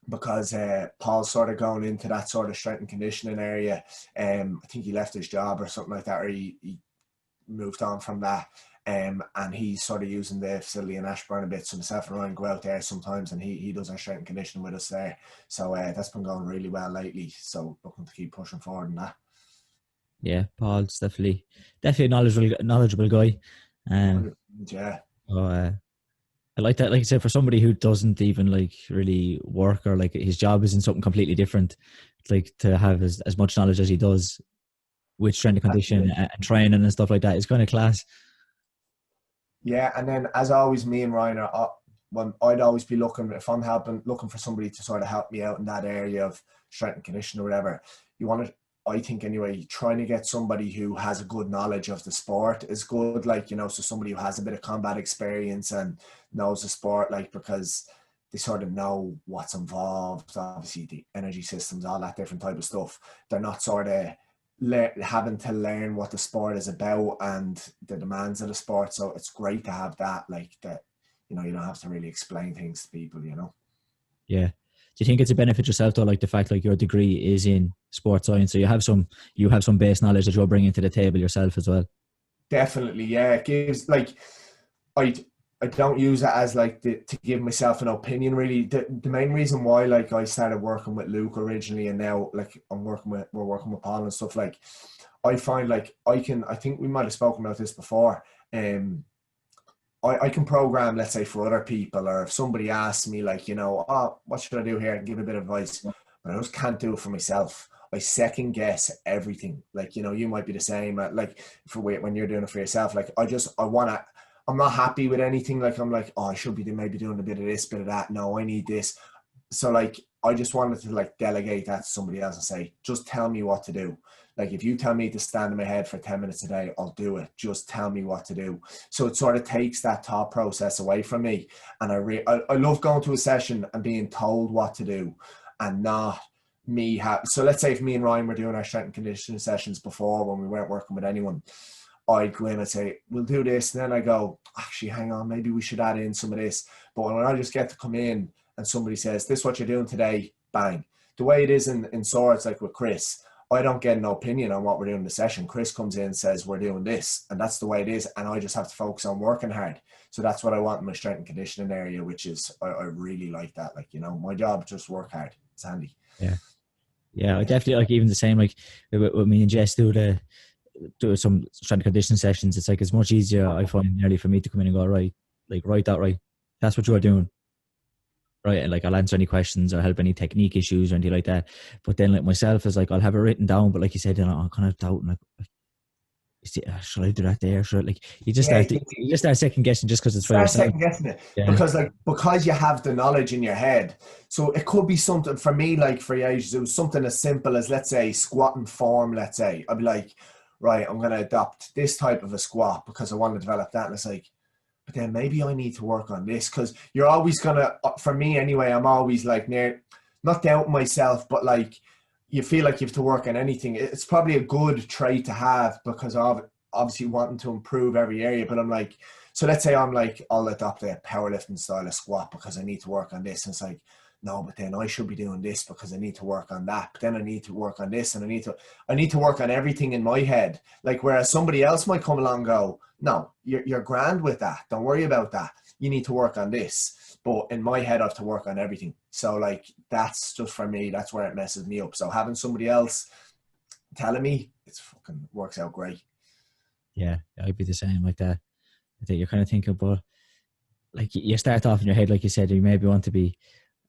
because Paul's sort of going into that sort of strength and conditioning area. I think he left his job or something like that, or he moved on from that. And he's sort of using the facility in Ashburn a bit. So myself and Ryan go out there sometimes, and he does our strength and conditioning with us there. So that's been going really well lately. So looking to keep pushing forward in that. Yeah, Paul's definitely a knowledgeable guy. Yeah. So, I like that. Like I said, for somebody who doesn't even like really work, or like his job is in something completely different, like to have as much knowledge as he does with strength and condition and training and stuff like that is kind of class. Yeah, and then as always, me and Ryan are. When I'd always be looking, if I'm looking for somebody to sort of help me out in that area of strength and conditioning or whatever. You want to, I think anyway, trying to get somebody who has a good knowledge of the sport is good. Like, you know, so somebody who has a bit of combat experience and knows the sport, like, because they sort of know what's involved. Obviously, the energy systems, all that different type of stuff. They're not sort of having to learn what the sport is about and the demands of the sport. So it's great to have that, like that, you know, you don't have to really explain things to people, you know. Yeah. Do you think it's a benefit yourself though, like the fact like your degree is in sports science, so you have some base knowledge that you're bringing to the table yourself as well? Definitely, yeah. It gives, like, I I don't use it as like to give myself an opinion really. The main reason why, like, I started working with Luke originally, and now like we're working with Paul and stuff, like I find like I think we might have spoken about this before. I can program, let's say, for other people, or if somebody asks me, like, you know, oh, what should I do here, and give a bit of advice, but I just can't do it for myself. I second guess everything. Like, you know, you might be the same. Like, for when you're doing it for yourself, like I want to. I'm not happy with anything. Like, I'm like, oh, I should be maybe doing a bit of this, bit of that. No, I need this. So like, I just wanted to like delegate that to somebody else and say, just tell me what to do. Like if you tell me to stand in my head for 10 minutes a day, I'll do it. Just tell me what to do. So it sort of takes that thought process away from me. And I love going to a session and being told what to do and not me have. So let's say if me and Ryan were doing our strength and conditioning sessions before when we weren't working with anyone, I'd go in and say, we'll do this. And then I go, actually, hang on, maybe we should add in some of this. But when I just get to come in and somebody says, this is what you're doing today, bang. The way it is in swords, like with Chris, I don't get an opinion on what we're doing in the session. Chris comes in and says, we're doing this. And that's the way it is. And I just have to focus on working hard. So that's what I want in my strength and conditioning area, which is, I really like that. Like, you know, my job, just work hard. It's handy. Yeah. Yeah, I definitely like even the same, like with me and Jess do some strength and conditioning sessions. It's like, it's much easier, I find, nearly for me to come in and go, right, like, write that, right. That's what you're doing. Right. And like, I'll answer any questions or help any technique issues or anything like that. But then like myself is like, I'll have it written down, but like you said, you know, I'm kind of doubting like, should I do that there? Should I, like, you just start second guessing just because it's for yourself. Second guessing it. Yeah. Because you have the knowledge in your head. So it could be something for me, like for ages, it was something as simple as, let's say, squatting form. Let's say I'd be like, right, I'm going to adopt this type of a squat because I want to develop that. And it's like, but then maybe I need to work on this, because you're always going to, for me anyway, I'm always like not doubting myself, but like you feel like you have to work on anything. It's probably a good trait to have because of obviously wanting to improve every area. But I'm like, so let's say I'm like, I'll adopt a powerlifting style of squat because I need to work on this. And it's like, no, but then I should be doing this because I need to work on that. But then I need to work on this, and I need to work on everything in my head. Like, whereas somebody else might come along and go, no, you're grand with that. Don't worry about that. You need to work on this. But in my head, I have to work on everything. So like, that's just for me, that's where it messes me up. So having somebody else telling me, it's fucking works out great. Yeah, I'd be the same like that. I think you're kind of thinking, but like you start off in your head, like you said, you maybe want to be,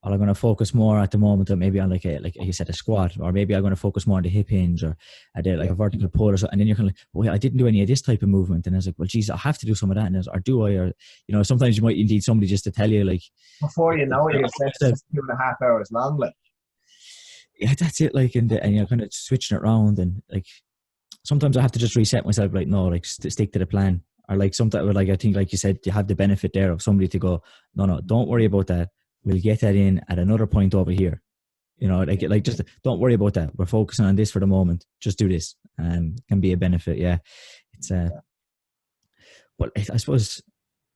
I'm going to focus more at the moment, or maybe on like you said, a squat, or maybe I'm going to focus more on the hip hinge, or I did like a vertical pull or something. And then you're kind of like, well, I didn't do any of this type of movement. And I was like, well, geez, I have to do some of that. And or do I, or, you know, sometimes you might need somebody just to tell you, like, before you know it, your session's 2.5 hours long. Like, yeah, that's it. Like, and you're kind of switching it around, and like, sometimes I have to just reset myself, like, no, like stick to the plan. Or like sometimes, like, I think, like you said, you have the benefit there of somebody to go, no, don't worry about that. We'll get that in at another point over here. You know, like just don't worry about that. We're focusing on this for the moment. Just do this. Can be a benefit. Yeah. It's but I suppose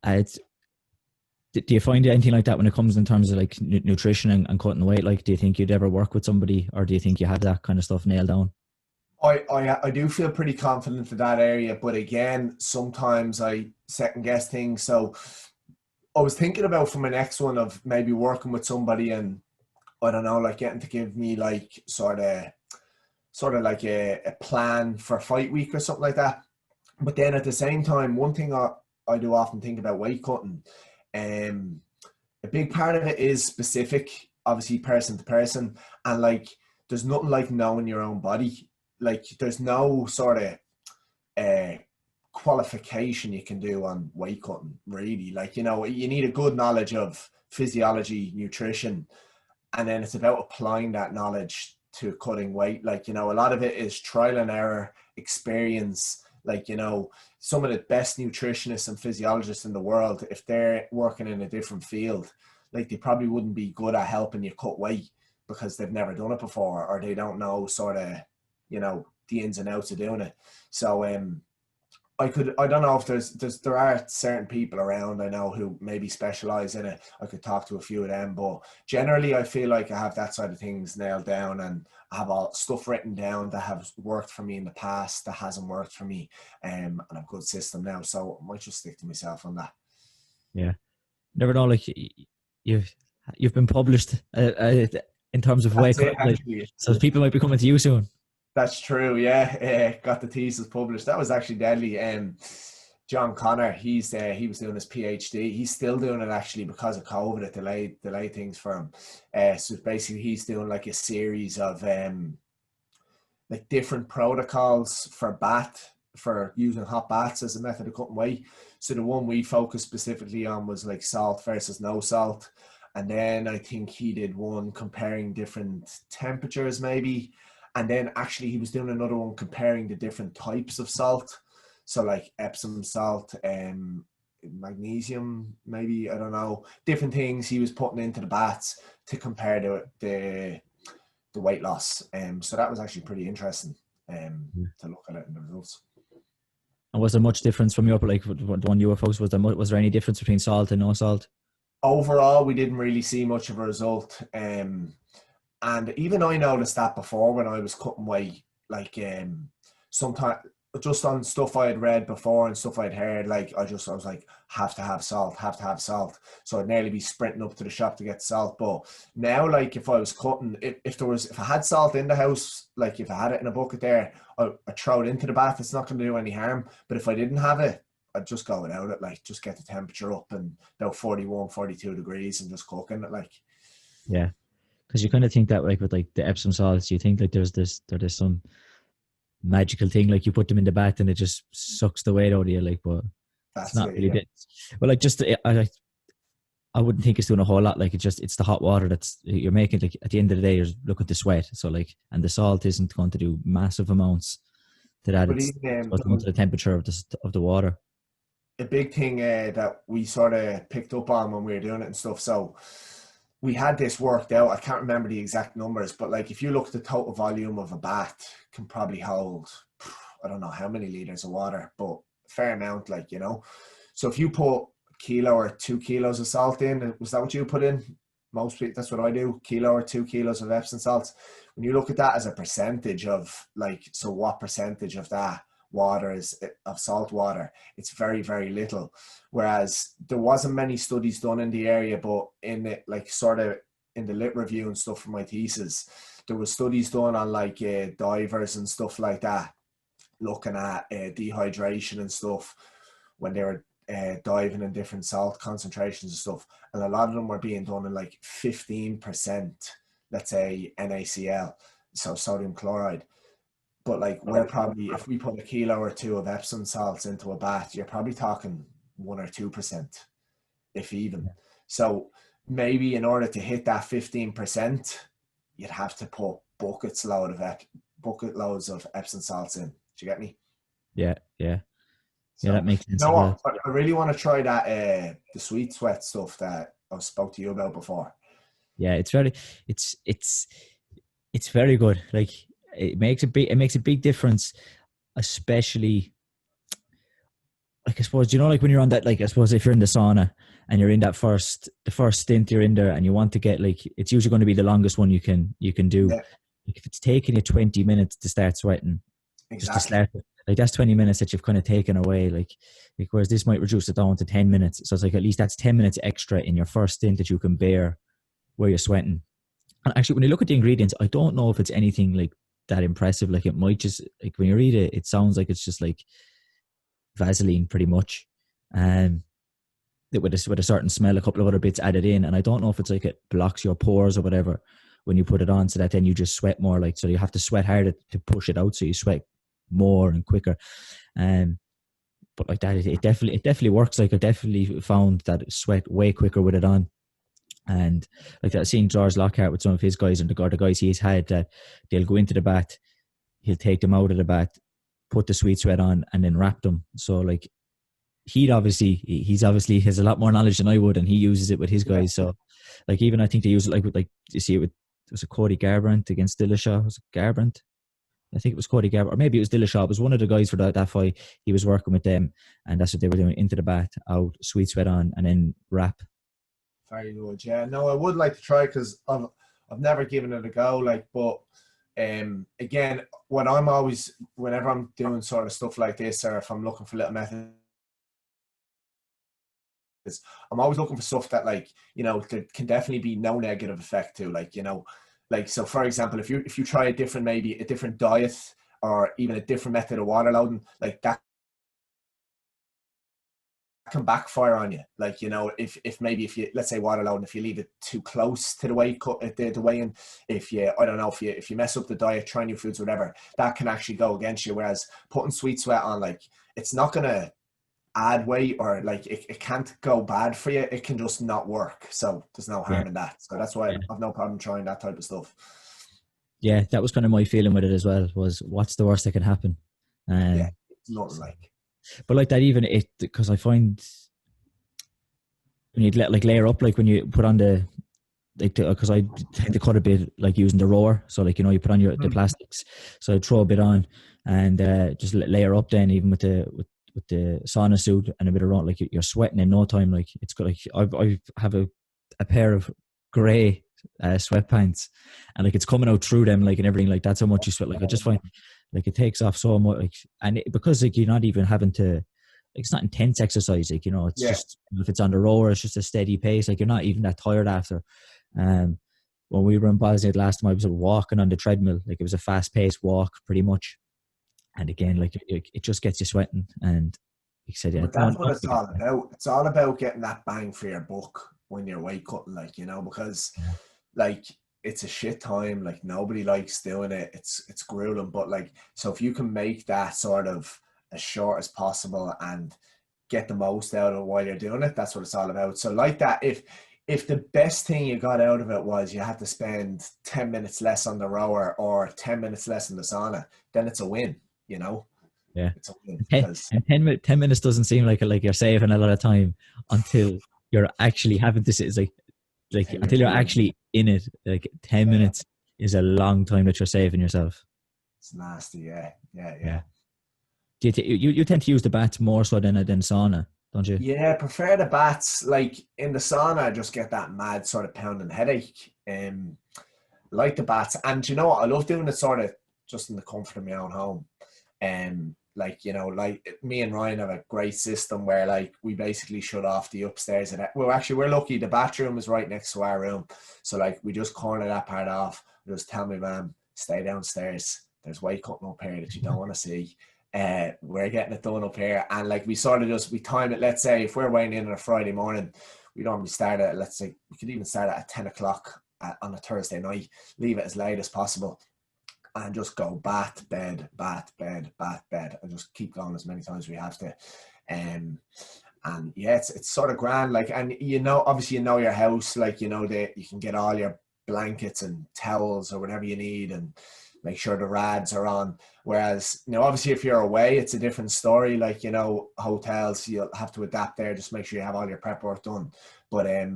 do you find anything like that when it comes in terms of like nutrition and cutting weight? Like, do you think you'd ever work with somebody, or do you think you have that kind of stuff nailed down? I do feel pretty confident in that area, but again, sometimes I second guess things. So I was thinking about for my next one of maybe working with somebody and, I don't know, like getting to give me like sort of like a plan for fight week or something like that. But then at the same time, one thing I do often think about weight cutting, a big part of it is specific, obviously person to person. And like, there's nothing like knowing your own body. Like, there's no sort of qualification you can do on weight cutting, really. Like, you know, you need a good knowledge of physiology, nutrition, and then it's about applying that knowledge to cutting weight. Like, you know, a lot of it is trial and error, experience. Like, you know, some of the best nutritionists and physiologists in the world, if they're working in a different field, like, they probably wouldn't be good at helping you cut weight because they've never done it before, or they don't know sort of, you know, the ins and outs of doing it. So I don't know if there are certain people around I know who maybe specialize in it. I could talk to a few of them, but generally I feel like I have that side of things nailed down, and I have all stuff written down that have worked for me in the past, that hasn't worked for me, and a good system now. So I might just stick to myself on that. Yeah, never know. Like, you've been published in terms of weight, like, so people might be coming to you soon. That's true. Yeah, got the thesis published. That was actually deadly. John Connor, he was doing his PhD. He's still doing it actually because of COVID. It delayed things for him. So basically, he's doing like a series of like different protocols for using hot baths as a method of cutting weight. So the one we focused specifically on was like salt versus no salt. And then I think he did one comparing different temperatures maybe. And then actually he was doing another one comparing the different types of salt. So like Epsom salt, magnesium, maybe, I don't know, different things he was putting into the baths to compare the weight loss. So that was actually pretty interesting to look at it in the results. And was there much difference from your, like the one you were focused, was there any difference between salt and no salt? Overall, we didn't really see much of a result. And even I noticed that before when I was cutting weight, like sometimes just on stuff I had read before and stuff I'd heard, like I was like, have to have salt, have to have salt. So I'd nearly be sprinting up to the shop to get salt. But now, like if I was cutting, if I had salt in the house, like if I had it in a bucket there, I'd throw it into the bath. It's not going to do any harm. But if I didn't have it, I'd just go without it, like just get the temperature up and about 41, 42 degrees and just cooking it, like. Yeah. Because you kind of think that, like with like the Epsom salts, you think like there's some magical thing, like you put them in the bath and it just sucks the weight out of you, like, but it's That's not it, really yeah. it. Well, like just I wouldn't think it's doing a whole lot. Like it's the hot water that's you're making. Like at the end of the day, you're look at the sweat. So like, and the salt isn't going to do massive amounts to that. But It's even going to the temperature of the water. a big thing that we sort of picked up on when we were doing it and stuff. So we had this worked out. I can't remember the exact numbers, but like if you look at the total volume of a bath, can probably hold, I don't know how many liters of water, but a fair amount, like, you know. So if you put a kilo or 2 kilos of salt in, was that what you put in? Most people, that's what I do, kilo or 2 kilos of Epsom salts. When you look at that as a percentage of, like, so what percentage of that water is of salt water, it's very, very little. Whereas there wasn't many studies done in the area, but in it, like sort of in the lit review and stuff for my thesis, there was studies done on like divers and stuff like that, looking at dehydration and stuff when they were diving in different salt concentrations and stuff. And a lot of them were being done in like 15%, let's say NaCl, so sodium chloride. But like we're probably, if we put a kilo or two of Epsom salts into a bath, you're probably talking 1 or 2%, if even. So maybe in order to hit that 15%, you'd have to put bucket loads of Epsom salts in. Do you get me? Yeah, yeah, yeah. So That makes you sense know as well. what? I really want to try that the sweet sweat stuff that I spoke to you about before. Yeah, it's it's very good. Like it makes a big difference, especially like I suppose you know like when you're on that, like I suppose if you're in the sauna and you're in that the first stint you're in there and you want to get, like, it's usually going to be the longest one you can do. Yeah, Like if it's taking you 20 minutes to start sweating, just to exactly. start it, like that's 20 minutes that you've kind of taken away, like whereas this might reduce it down to 10 minutes, so it's like at least that's 10 minutes extra in your first stint that you can bear where you're sweating. And actually when you look at the ingredients, I don't know if it's anything like that impressive. Like it might just, like when you read it, it sounds like it's just like Vaseline pretty much, and with a certain smell, a couple of other bits added in. And I don't know if it's like it blocks your pores or whatever when you put it on, so that then you just sweat more. Like so, you have to sweat harder to push it out, so you sweat more and quicker. Um, but like that, it definitely works. Like I definitely found that sweat way quicker with it on. And like that, seeing George Lockhart with some of his guys and the guys he's had, that they'll go into the bath, he'll take them out of the bath, put the sweet sweat on, and then wrap them. So like he's obviously has a lot more knowledge than I would, and he uses it with his Yeah. guys. So like even I think they use it like with, like you see it with, was it Cody Garbrandt against Dillashaw? Was it Garbrandt? I think it was Cody Garbrandt, or maybe it was Dillashaw. It was one of the guys for that fight. He was working with them, and that's what they were doing: into the bath, out, sweet sweat on, and then wrap. Very good. Yeah, no, I would like to try because I've never given it a go. Like, but again, when I'm always, whenever I'm doing sort of stuff like this, or if I'm looking for little methods, I'm always looking for stuff that, like, you know, there can definitely be no negative effect to. Like, you know, like, so for example, if you try a different, maybe a different diet or even a different method of water loading, like that can backfire on you. Like, you know, if maybe if you, let's say water loading, if you leave it too close to the way cut, the way in, if you, I don't know, if you mess up the diet, try new foods, whatever, that can actually go against you. Whereas putting sweet sweat on, like, it's not gonna add weight, or like it can't go bad for you. It can just not work. So there's no Yeah. harm in that. So that's why Yeah. I've no problem trying that type of stuff. Yeah, that was kind of my feeling with it as well. Was what's the worst that can happen? Yeah, Um, it's nothing like. but like that, even it because I find when you like layer up, like when you put on the like because I tend to cut a bit like using the roller, so like you put on the plastics, so I throw a bit on and just layer up. Then even with the sauna suit and a bit of run, like you're sweating in no time. Like it's good. Like I have a pair of grey sweatpants, and like it's coming out through them, like and everything. Like that's how much you sweat. Like I just find like it takes off so much, like, and because like you're not even having to. Like, it's not intense exercise, like it's Yeah. just if it's on the rower, it's just a steady pace. Like you're not even that tired after. Um, when we were in Bosnia last time, I was walking on the treadmill. Like it was a fast-paced walk, pretty much. And again, like it just gets you sweating. And like I said, yeah, But that's what it's all about. It's all about getting that bang for your buck when you're weight cutting, like, because like it's a shit time. Like nobody likes doing it. It's grueling. But like, so if you can make that sort of as short as possible and get the most out of it while you're doing it, that's what it's all about. So like that, if the best thing you got out of it was you had to spend 10 minutes less on the rower or 10 minutes less in the sauna, then it's a win, Yeah. It's a win And because 10 minutes doesn't seem like you're saving a lot of time until you're actually having to sit. It's like until you're until you're doing it, actually in it. Like 10 minutes is a long time that you're saving yourself. it's nasty. Yeah. Yeah. Do you tend to use the bats more so than sauna, don't you? Yeah, I prefer the bats. Like in the sauna, I just get that mad sort of pounding headache. Like the bats, and you know what? I love doing it sort of just in the comfort of my own home. Like like me and Ryan have a great system where like we basically shut off the upstairs. And well, actually, we're lucky. The bathroom is right next to our room, so like we just corner that part off. Just tell me, man, stay downstairs. There's weight cutting up here that you don't want to see. We're getting it done up here, and like we sort of we time it. Let's say if we're weighing in on a Friday morning, we normally start at, let's say we could even start at 10 o'clock on a Thursday night, leave it as late as possible, and just go bat, bed, bat, bed, bat, bed, and just keep going as many times as we have to. And yeah, it's sort of grand. Like, and obviously your house, like that you can get all your blankets and towels or whatever you need, and make sure the rads are on. Whereas, obviously if you're away, it's a different story. Like, hotels, you'll have to adapt there. Just make sure you have all your prep work done. But I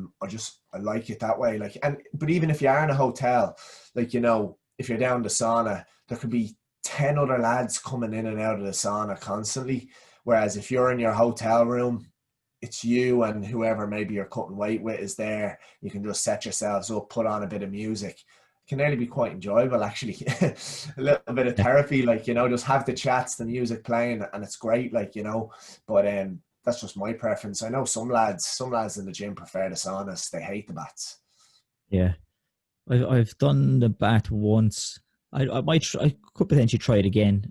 like it that way. Like, but even if you are in a hotel, like, if you're down the sauna, there could be 10 other lads coming in and out of the sauna constantly. Whereas if you're in your hotel room, it's you and whoever maybe you're cutting weight with is there. You can just set yourselves up, put on a bit of music. It can nearly be quite enjoyable, actually. A little bit of therapy, like, just have the chats, the music playing, and it's great, like, but that's just my preference. I know some lads in the gym prefer the saunas. They hate the bats. Yeah. I've done the bat once. I could potentially try it again.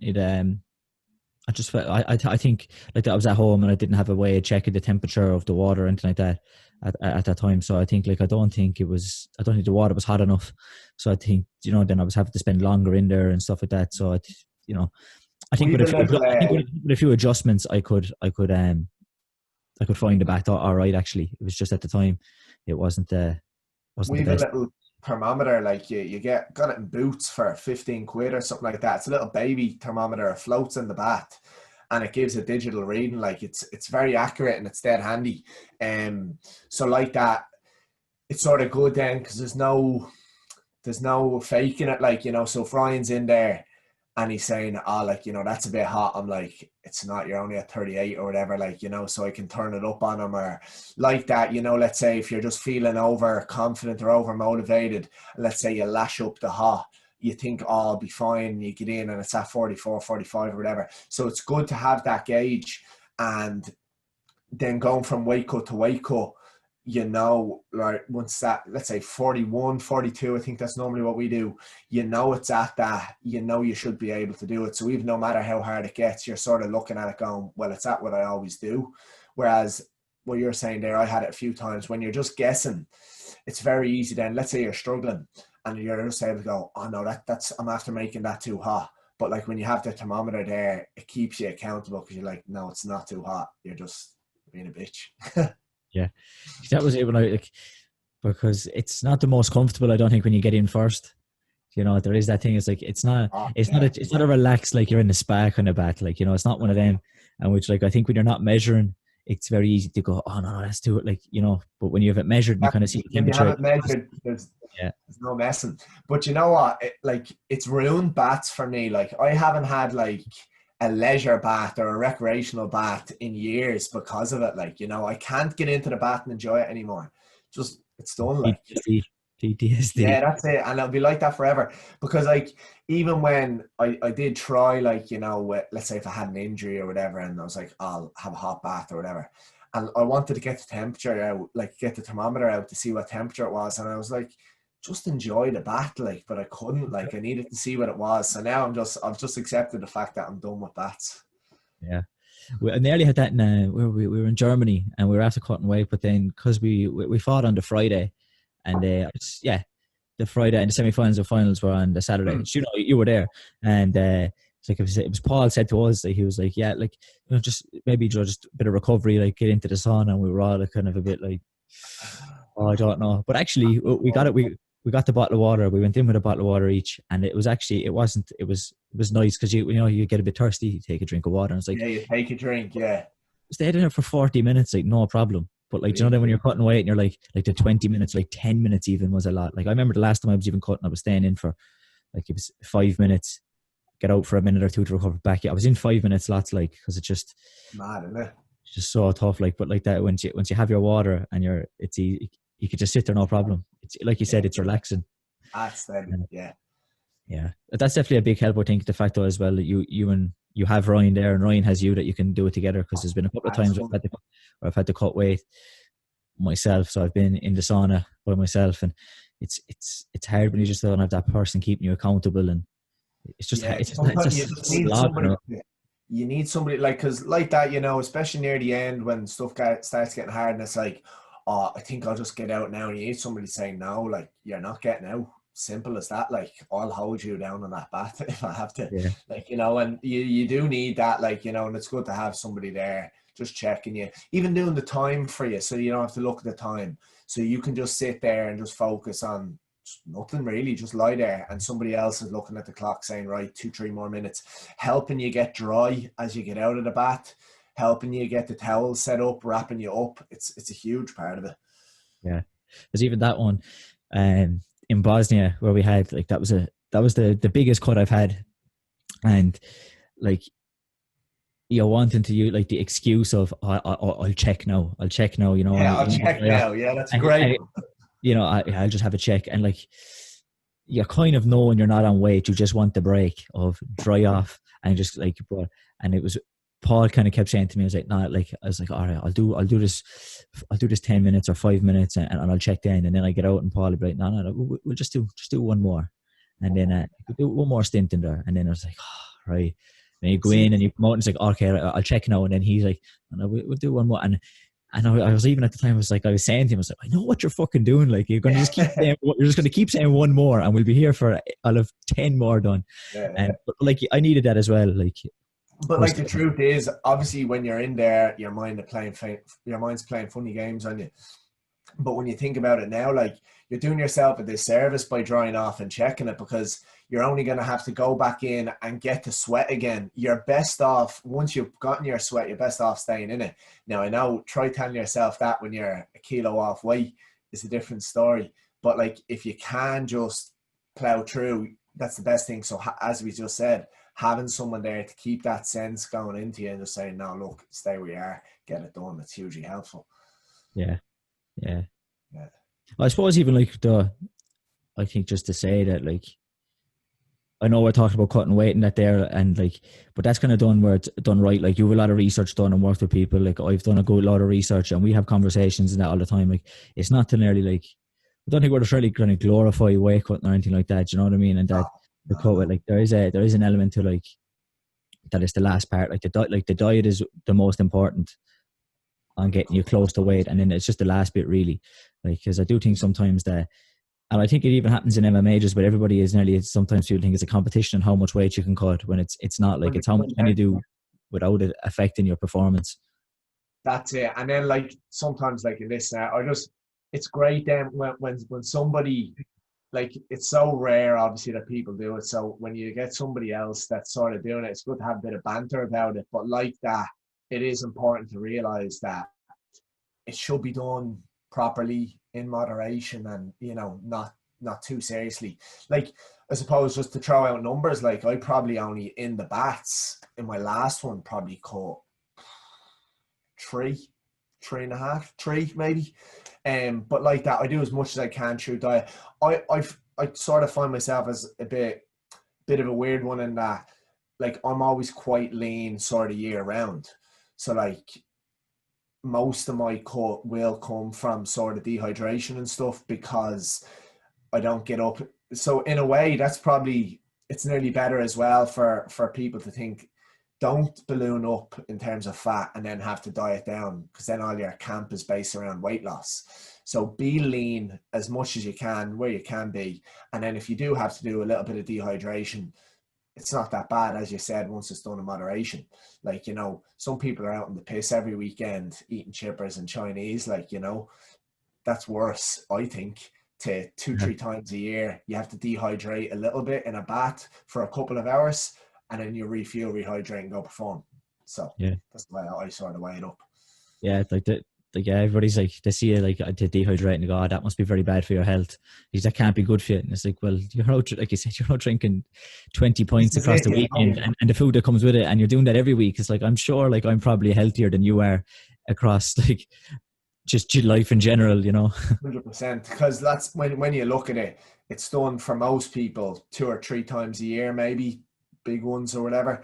I just felt I think like that I was at home and I didn't have a way of checking the temperature of the water or anything like that at that time. So I think like I don't think the water was hot enough. So I think then I was having to spend longer in there and stuff like that. So I think with a few adjustments I could find the bat all right. Actually, it was just at the time it wasn't the We've a best. little thermometer, like you got it in Boots for 15 quid or something like that. It's a little baby thermometer. It floats in the bath and it gives a digital reading. Like it's very accurate and it's dead handy. So like that, it's sort of good then because there's no faking it. Like, so if Ryan's in there and he's saying, like, that's a bit hot. I'm like, it's not, you're only at 38 or whatever, like, so I can turn it up on him or like that, let's say if you're just feeling overconfident or over motivated, let's say you lash up the hot, you think, I'll be fine. You get in and it's at 44, 45 or whatever. So it's good to have that gauge, and then going from weight cut to weight cut, like once that, let's say 41, 42, I think that's normally what we do, it's at that, you should be able to do it. So even no matter how hard it gets, you're sort of looking at it going, well, it's at what I always do. Whereas what you're saying there, I had it a few times when you're just guessing, it's very easy then, let's say you're struggling and you're just able to go, oh no, that's I'm after making that too hot. But like when you have the thermometer there, it keeps you accountable because you're like, no, it's not too hot. You're just being a bitch. Yeah, that was it when I like, because it's not the most comfortable. I don't think when you get in first. You know, there is that thing. It's like Oh, it's not yeah. it's not a relaxed like you're in the spa kind of bath. Like, you know, it's not one of them. And which, like, I think when you're not measuring, it's very easy to go, oh no, let's do it. Like, you know, but when you have it measured, and you kind of see the When you temperature. have it measured, Yeah, there's no messing. But you know what? Like it's ruined baths for me. Like I haven't had like a leisure bath or a recreational bath in years because of it. Like, you know, I can't get into the bath and enjoy it anymore. Just it's done. Like PTSD, PTSD. yeah, that's it. And it'll be like that forever. Because like even when I did try, like, you know, let's say if I had an injury or whatever, and I was like, I'll have a hot bath or whatever. And I wanted to get the temperature out, like get the thermometer out to see what temperature it was. And I was like, just enjoy the bath, like, but I couldn't, like I needed to see what it was. So now I've just accepted the fact that I'm done with baths. Yeah. I nearly had that in where we were in Germany, and we were after cutting weight, but then because we fought on the Friday, and yeah, the Friday and the semi-finals and finals were on the Saturday. You know, you were there, and it's like it was Paul said to us that he was like, yeah, like, you know, just maybe just a bit of recovery, like get into the sauna, and we were all kind of a bit like, oh, I don't know, but actually we got it. We got the bottle of water. We went in with a bottle of water each, and it was actually it was nice because you know you get a bit thirsty, you take a drink of water, and it's like, Yeah, you take a drink, yeah. stayed in it for 40 minutes, like no problem. But like, you know, then when you're cutting weight and you're like the 20 minutes, like 10 minutes even was a lot. Like I remember the last time I was even cutting, I was staying in for like, it was 5 minutes, get out for a minute or two to recover back. I was in 5 minutes lots, like, because it's just mad, isn't it? It's just so tough. Like, but like that, once you have your water and it's easy, you could just sit there, no problem. It's like you said, it's relaxing. That's them, yeah. Yeah, that's definitely a big help. I think the fact though as well that you have Ryan there, and Ryan has you, that you can do it together. Because there's been a couple of times where I've had to cut weight myself, so I've been in the sauna by myself, and it's hard when you just don't have that person keeping you accountable, and it's just you need somebody like, because like that, you know, especially near the end when stuff starts getting hard, and it's like, oh, I think I'll just get out now. And you need somebody saying, no, like, you're not getting out. Simple as that. Like, I'll hold you down on that bat if I have to. Yeah. Like, you know, and you do need that, like, you know, and it's good to have somebody there just checking you, even doing the time for you, so you don't have to look at the time. So you can just sit there and just focus on nothing really, just lie there, and somebody else is looking at the clock saying, right, 2-3 more minutes, helping you get dry as you get out of the bath, helping you get the towel set up, wrapping you up. It's a huge part of it. Yeah, there's even that one in Bosnia where we had, like, that was the biggest cut I've had, and like, you're wanting to use like the excuse of I'll check now, you know. Yeah, I'll check now. Yeah, that's great. You know, I'll just have a check, and like, you kind of know when you're not on weight, you just want the break of dry off, and just like, and it was, Paul kind of kept saying to me, I was like, nah, like, I was like, all right, I'll do this 10 minutes or 5 minutes, and I'll check then, and then I get out, and Paul would be like, no, we'll just do one more, and then do one more stint in there, and then I was like, oh, right. And you go in and you come out, and it's like, okay, I'll check now, and then he's like, no, we'll do one more, and I was even at the time, I was saying to him, I was like, I know what you're fucking doing. Like, you're going to just keep saying, you're just going to keep saying one more, and we'll be here for, I'll have 10 more done. Yeah. But like, I needed that as well. Like, but like, the truth is, obviously, when you're in there, your mind's playing funny games on you. But when you think about it now, like, you're doing yourself a disservice by drying off and checking it, because you're only going to have to go back in and get to sweat again. You're best off, once you've gotten your sweat, you're best off staying in it. Now, I know, try telling yourself that when you're a kilo off weight is a different story. But like, if you can just plow through, that's the best thing. So as we just said, having someone there to keep that sense going into you and just saying, no, look, stay where you are, get it done. It's hugely helpful. Yeah. I suppose even like I think just to say that, like, I know we're talking about cutting weight and that there, and like, but that's kind of done where it's done right. Like, you have a lot of research done and worked with people. Like, I've done a good lot of research, and we have conversations and that all the time. Like, it's not to nearly, like, I don't think we're just really going to glorify weight cutting or anything like that. Do you know what I mean? And that the cut weight, like, there is an element to, like, that is the last part. Like, the diet is the most important on getting you close to weight, and then it's just the last bit really. Like, because I do think sometimes that And I think it even happens in MMA just, but everybody is nearly sometimes people think it's a competition how much weight you can cut when it's not. Like, it's how much can you do without it affecting your performance. That's it. And then like sometimes like in this it's great then when somebody, like, it's so rare obviously that people do it. So when you get somebody else that's sort of doing it, it's good to have a bit of banter about it. But like that, it is important to realize that it should be done properly in moderation and, not too seriously. Like, I suppose just to throw out numbers, like I probably only in the bats in my last one probably caught three, three and a half, three maybe. But like that, I do as much as I can through diet. I sort of find myself as a bit of a weird one in that, like, I'm always quite lean sort of year round. So like most of my cut will come from sort of dehydration and stuff because I don't get up. So in a way, that's probably, it's nearly better as well for people to think, don't balloon up in terms of fat and then have to diet down, because then all your camp is based around weight loss. So be lean as much as you can where you can be. And then if you do have to do a little bit of dehydration, it's not that bad, as you said, once it's done in moderation. Like, some people are out in the piss every weekend eating chippers and Chinese, like, that's worse, I think, to 2-3 times a year. You have to dehydrate a little bit in a bath for a couple of hours, and then you refuel, rehydrate, and go perform. So Yeah. that's the way I sort of weigh it up. Yeah. Everybody's like, they see it like to dehydrate and they go, oh, that must be very bad for your health. Because that can't be good for you. And it's like, well, you're out, like you said, you're not drinking 20 pints across the weekend and the food that comes with it. And you're doing that every week. It's like, I'm sure like I'm probably healthier than you are across like just life in general, 100%. Because that's when you look at it, it's done for most people 2 or 3 times a year, maybe big ones or whatever.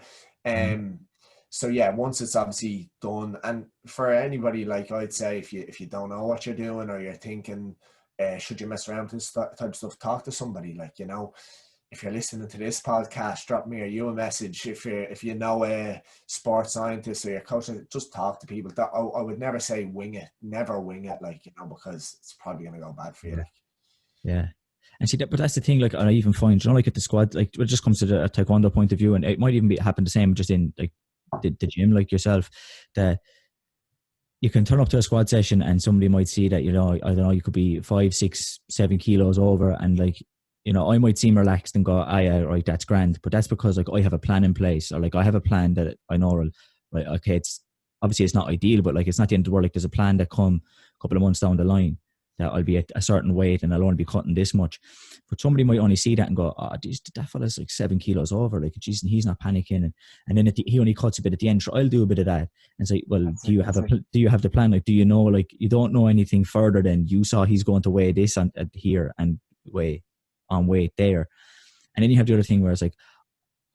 So yeah, once it's obviously done, and for anybody, like I'd say, if you don't know what you're doing or you're thinking, should you mess around with this type of stuff, talk to somebody. Like, if you're listening to this podcast, drop me or you a message. If you know a sports scientist or your coach, just talk to people. I would never say wing it, never wing it, like, because it's probably going to go bad for you. Yeah. And see that, but that's the thing. Like, I even find, like at the squad, like it just comes to a taekwondo point of view, and it might even happen the same just in like the gym, like yourself, that you can turn up to a squad session and somebody might see that, I don't know, you could be 5, 6, 7 kilos over, and like, I might seem relaxed and go, yeah, right, that's grand. But that's because like I have a plan in place, or like I have a plan that I know, right, okay, it's obviously it's not ideal, but like it's not the end of the world. Like there's a plan that come a couple of months down the line that I'll be at a certain weight and I'll only be cutting this much. But somebody might only see that and go, oh, geez, that fella's like 7 kilos over. Like, geez, and he's not panicking. And then he only cuts a bit at the end. So I'll do a bit of that and say, well, do you have the plan? Like, do you know, like, you don't know anything further than you saw he's going to weigh this on here and weigh on weight there. And then you have the other thing where it's like,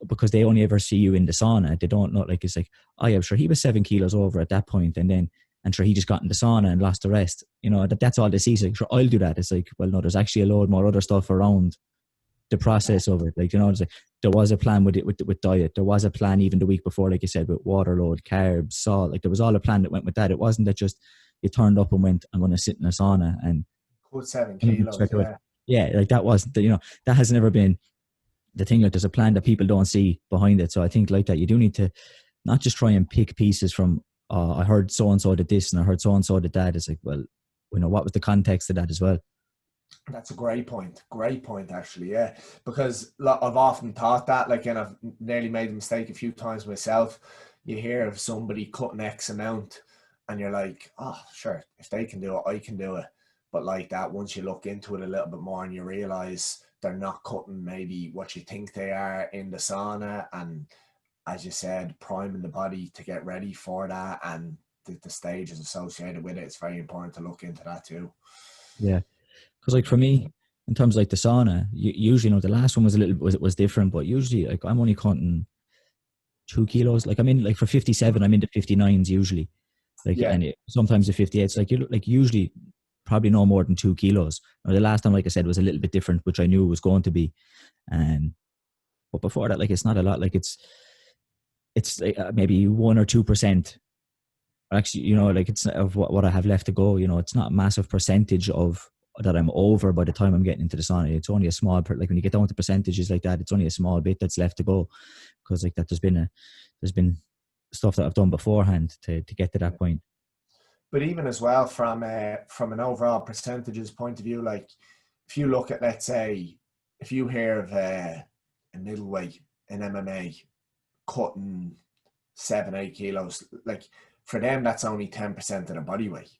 because they only ever see you in the sauna, they don't know, like, it's like, oh yeah, sure, he was 7 kilos over at that point, and sure, he just got in the sauna and lost the rest. That's all they see. So like, sure, I'll do that. It's like, well, no, there's actually a load more other stuff around the process of it. Like, it's like, there was a plan with diet. There was a plan even the week before, like you said, with water load, carbs, salt. Like, there was all a plan that went with that. It wasn't that just you turned up and went, I'm going to sit in a sauna and put 7 kilos. Yeah, like that wasn't, that has never been the thing. Like, there's a plan that people don't see behind it. So I think like that, you do need to not just try and pick pieces from, I heard so-and-so did this and I heard so-and-so did that. It's like, well, what was the context of that as well? That's a great point. Great point, actually, yeah. Because I've often thought that, like, and I've nearly made the mistake a few times myself. You hear of somebody cutting X amount and you're like, oh, sure, if they can do it, I can do it. But like that, once you look into it a little bit more and you realize they're not cutting maybe what you think they are in the sauna, and as you said, priming the body to get ready for that, and the stages associated with it, it's very important to look into that too. Yeah, because like for me, in terms of like the sauna, usually, the last one was different, but usually like I'm only cutting 2 kilos. Like I'm in, like for 57, I'm into 59s usually. Like, yeah. And sometimes the 58s, like usually probably no more than 2 kilos. Now, the last time, like I said, was a little bit different, which I knew it was going to be. But before that, like, it's not a lot. Like it's like maybe 1 or 2%. Actually, like, it's of what I have left to go. It's not a massive percentage of over by the time I'm getting into the sauna. It's only a small, like when you get down to percentages like that, it's only a small bit that's left to go, because like that there's been stuff that I've done beforehand to get to that point. But even as well, from an overall percentages point of view, like if you look at, let's say, if you hear of a middleweight in MMA cutting 7-8 kilos, like for them that's only 10% of their body weight.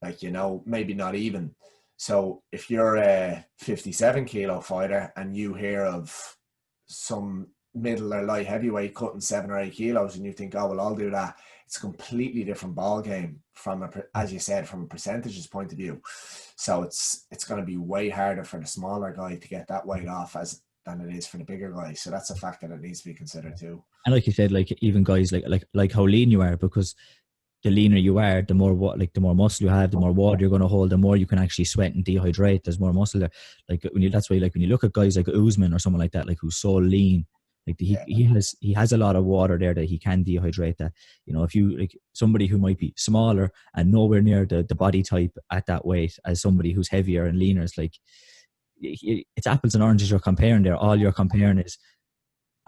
Like, you know, maybe not even. So if you're a 57 kilo fighter and you hear of some middle or light heavyweight cutting 7 or 8 kilos, and you think, oh well, I'll do that, it's a completely different ball game from as you said, from a percentages point of view. So it's going to be way harder for the smaller guy to get that weight off than it is for the bigger guy. So that's a factor that needs to be considered too. And like you said, like even guys like how lean you are, because the leaner you are, the more muscle you have, the more water you're going to hold, the more you can actually sweat and dehydrate. There's more muscle there. Like that's why, like when you look at guys like Usman or someone like that, like who's so lean, like he has a lot of water there that he can dehydrate. That, you know, if you like somebody who might be smaller and nowhere near the body type at that weight as somebody who's heavier and leaner, it's like it's apples and oranges you're comparing there. All you're comparing is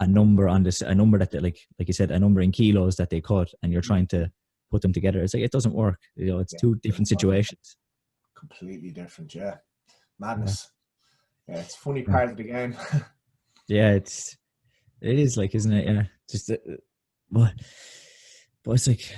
a number on this, a number that like you said, a number in kilos that they cut, and you're trying to put them together. It's like it doesn't work. You know, it's two different situations. Completely different, yeah. Madness. Yeah, it's a funny part of the game. Yeah, it is, like, isn't it? Yeah, just but it's like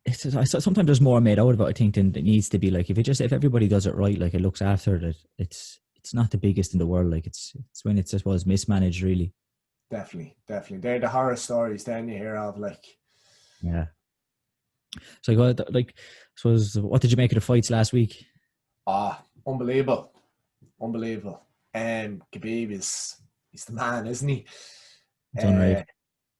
it's sometimes there's more made out of it, I think, than it needs to be. Like if everybody does it right, like it looks after it, it's not the biggest in the world. Like it's when it's, I suppose, mismanaged, really. Definitely. They're the horror stories then you hear of, like. Yeah. So like, I suppose, what did you make of the fights last week? Unbelievable. Khabib he's the man, isn't he? Unreal.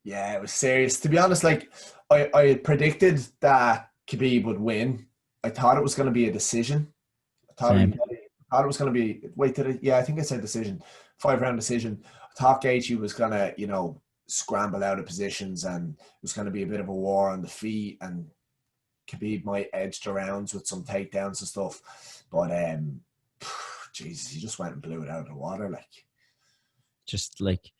Yeah, it was serious. To be honest, like I had predicted that Khabib would win. I thought it was going to be a decision. I thought it was going to be I think I said decision, 5-round decision. I thought Gaethje was going to, you know, scramble out of positions, and it was going to be a bit of a war on the feet, and Khabib might edge the rounds with some takedowns and stuff. But Jesus, he just went and blew it out of the water, like. Just like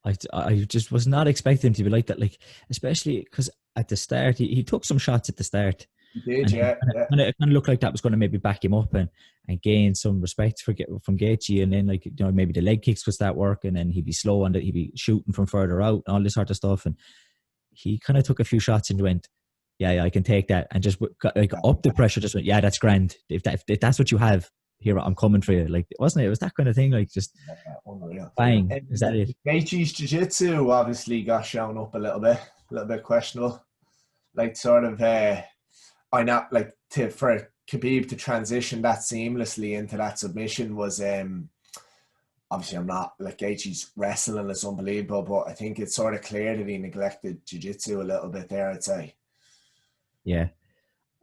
I just was not expecting him to be like that, like, especially because at the start he took some shots at the start. He did, yeah. And it kind of looked like that was going to maybe back him up and gain some respect from Gaethje, and then, like, you know, maybe the leg kicks would start working and he'd be slow and he'd be shooting from further out and all this sort of stuff. And he kind of took a few shots and went, yeah, I can take that, and just like up the pressure, just went, yeah, that's grand. If that's what you have here, I'm coming for you. Like, wasn't it? It was that kind of thing, like, just bang. Is that it? Gaethje's jiu-jitsu obviously got shown up a little bit questionable. Like, sort of, I know, like, for Khabib to transition that seamlessly into that submission was, obviously, I'm not, like, Gaethje's wrestling is unbelievable, but I think it's sort of clear that he neglected jiu-jitsu a little bit there, I'd say. Yeah,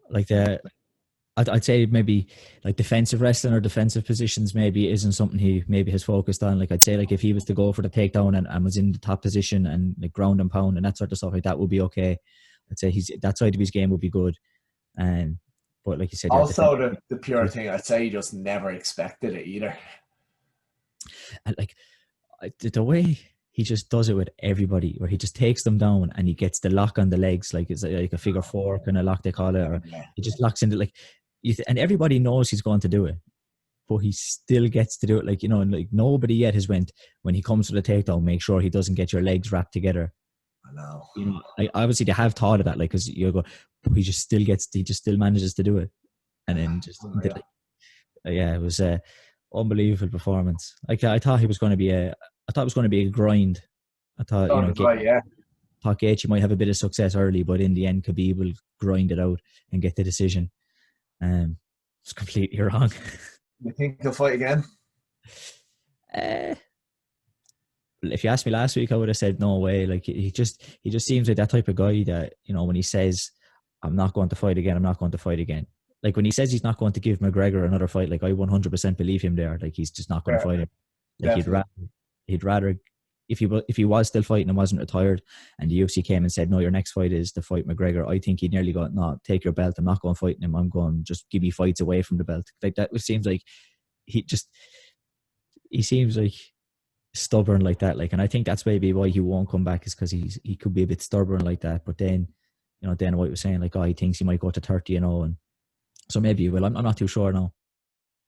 like I'd say maybe like defensive wrestling or defensive positions maybe isn't something he maybe has focused on. Like, I'd say, like, if he was to go for the takedown and was in the top position and like ground and pound and that sort of stuff, like that would be okay. I'd say that side of his game would be good. But like you said, also the pure thing, I'd say he just never expected it either. And like the way he just does it with everybody, where he just takes them down and he gets the lock on the legs, like it's like a figure four kind of lock they call it, or he just locks into, like, and everybody knows he's going to do it, but he still gets to do it. Like, you know, and like nobody yet has went, when he comes to the takedown, make sure he doesn't get your legs wrapped together. I know. You know, like, obviously they have thought of that, like, because you go, but he just still manages to do it, and then just it was a unbelievable performance. Like, I thought it was going to be a grind. I thought, thought Gaethje might have a bit of success early, but in the end, Khabib will grind it out and get the decision. It's completely wrong. You think he'll fight again? If you asked me last week, I would have said no way. Like, he just seems like that type of guy that, you know, when he says, I'm not going to fight again, like, when he says he's not going to give McGregor another fight, like, I 100% believe him there. Like, he's just not going to fight him. Like, he'd rather if he was still fighting and wasn't retired, and the UFC came and said, no, your next fight is to fight McGregor, I think he'd nearly go, no, take your belt. I'm not going fighting him. I'm going just give me fights away from the belt. Like that. It seems like he seems like stubborn like that. Like, and I think that's maybe why he won't come back, is because he could be a bit stubborn like that. But then, Dana White was saying like, oh, he thinks he might go to 30, and so maybe he will. I'm not too sure now.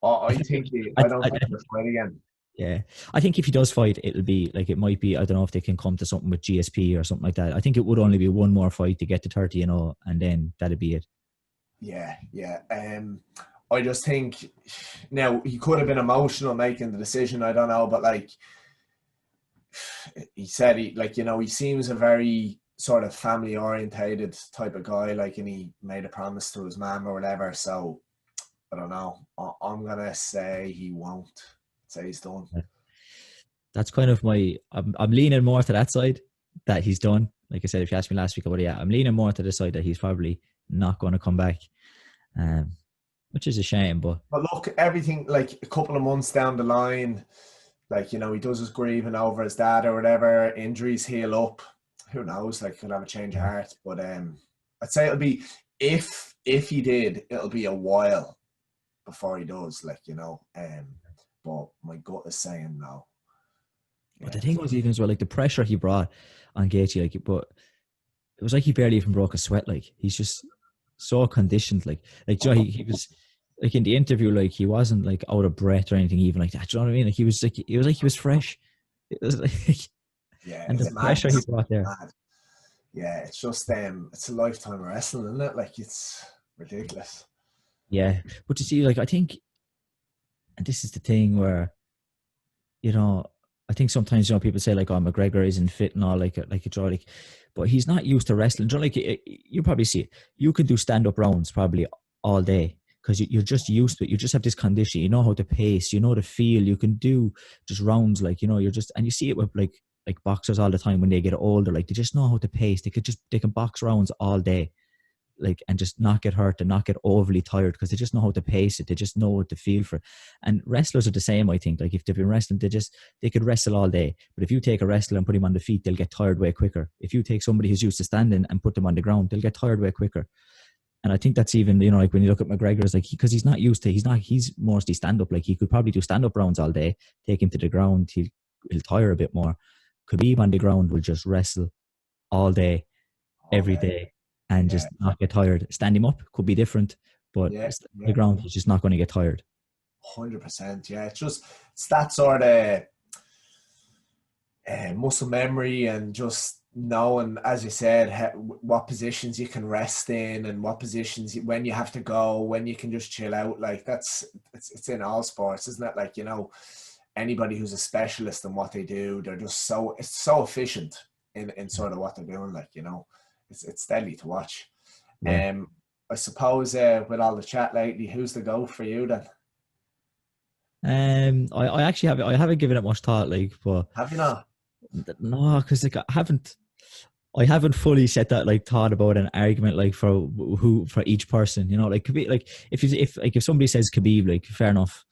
I don't think he'll fight again. Yeah, I think if he does fight, it'll be like, it might be, I don't know if they can come to something with GSP or something like that. I think it would only be one more fight to get to 30, and then that'd be it. Yeah. I just think now he could have been emotional making the decision. I don't know, but like he said, he seems a very sort of family orientated type of guy. Like, and he made a promise to his mom or whatever. So I don't know. I'm gonna say he won't. Say he's done. That's kind of I'm leaning more to that side, that he's done. Like I said, if you asked me last week about it, yeah, I'm leaning more to the side that he's probably not going to come back, which is a shame. But look, everything, like a couple of months down the line, like, he does his grieving over his dad or whatever, injuries heal up. Who knows? Like, he'll have a change of heart. But I'd say it'll be, if he did, it'll be a while before he does. Like, but my gut is saying no. But the thing was, even as well, like the pressure he brought on Gaethje, like, but it was like he barely even broke a sweat. Like, he's just so conditioned. Like Joe, he was like in the interview, like he wasn't like out of breath or anything, even like that. Do you know what I mean? Like, he was fresh. It was like, and the pressure he brought there. Mad. Yeah, it's just it's a lifetime of wrestling, isn't it? Like, it's ridiculous. Yeah, but you see, like, I think, and this is the thing where, I think sometimes, people say like, oh, McGregor isn't fit and all, like a draw, like, but he's not used to wrestling. Like, you probably see it. You can do stand-up rounds probably all day because you're just used to it. You just have this condition. You know how to pace. You know the feel. You can do just rounds, like, you're just, and you see it with like boxers all the time when they get older. Like, they just know how to pace. They can box rounds all day, like, and just not get hurt and not get overly tired because they just know how to pace it. They just know what to feel for. And wrestlers are the same, I think. Like, if they've been wrestling, they could wrestle all day. But if you take a wrestler and put him on the feet, they'll get tired way quicker. If you take somebody who's used to standing and put them on the ground, they'll get tired way quicker. And I think that's even, like when you look at McGregor, it's like, because he's not used to, he's mostly stand-up. Like, he could probably do stand-up rounds all day, take him to the ground, he'll tire a bit more. Khabib on the ground will just wrestle all day, every day, and just not get tired. Stand him up could be different, but the ground, he's just not going to get tired. 100%. Yeah, it's that sort of muscle memory and just knowing, as you said, what positions you can rest in and what positions when you have to go, when you can just chill out. Like, it's in all sports, isn't it? Like, anybody who's a specialist in what they do, they're just so efficient in sort of what they're doing. Like, it's deadly to watch. Yeah. I suppose with all the chat lately, who's the GOAT for you then? I actually haven't given it much thought, like, but have you not? No, because like I haven't fully set that like thought about an argument like for each person. Like, could be like if somebody says Khabib, like, fair enough.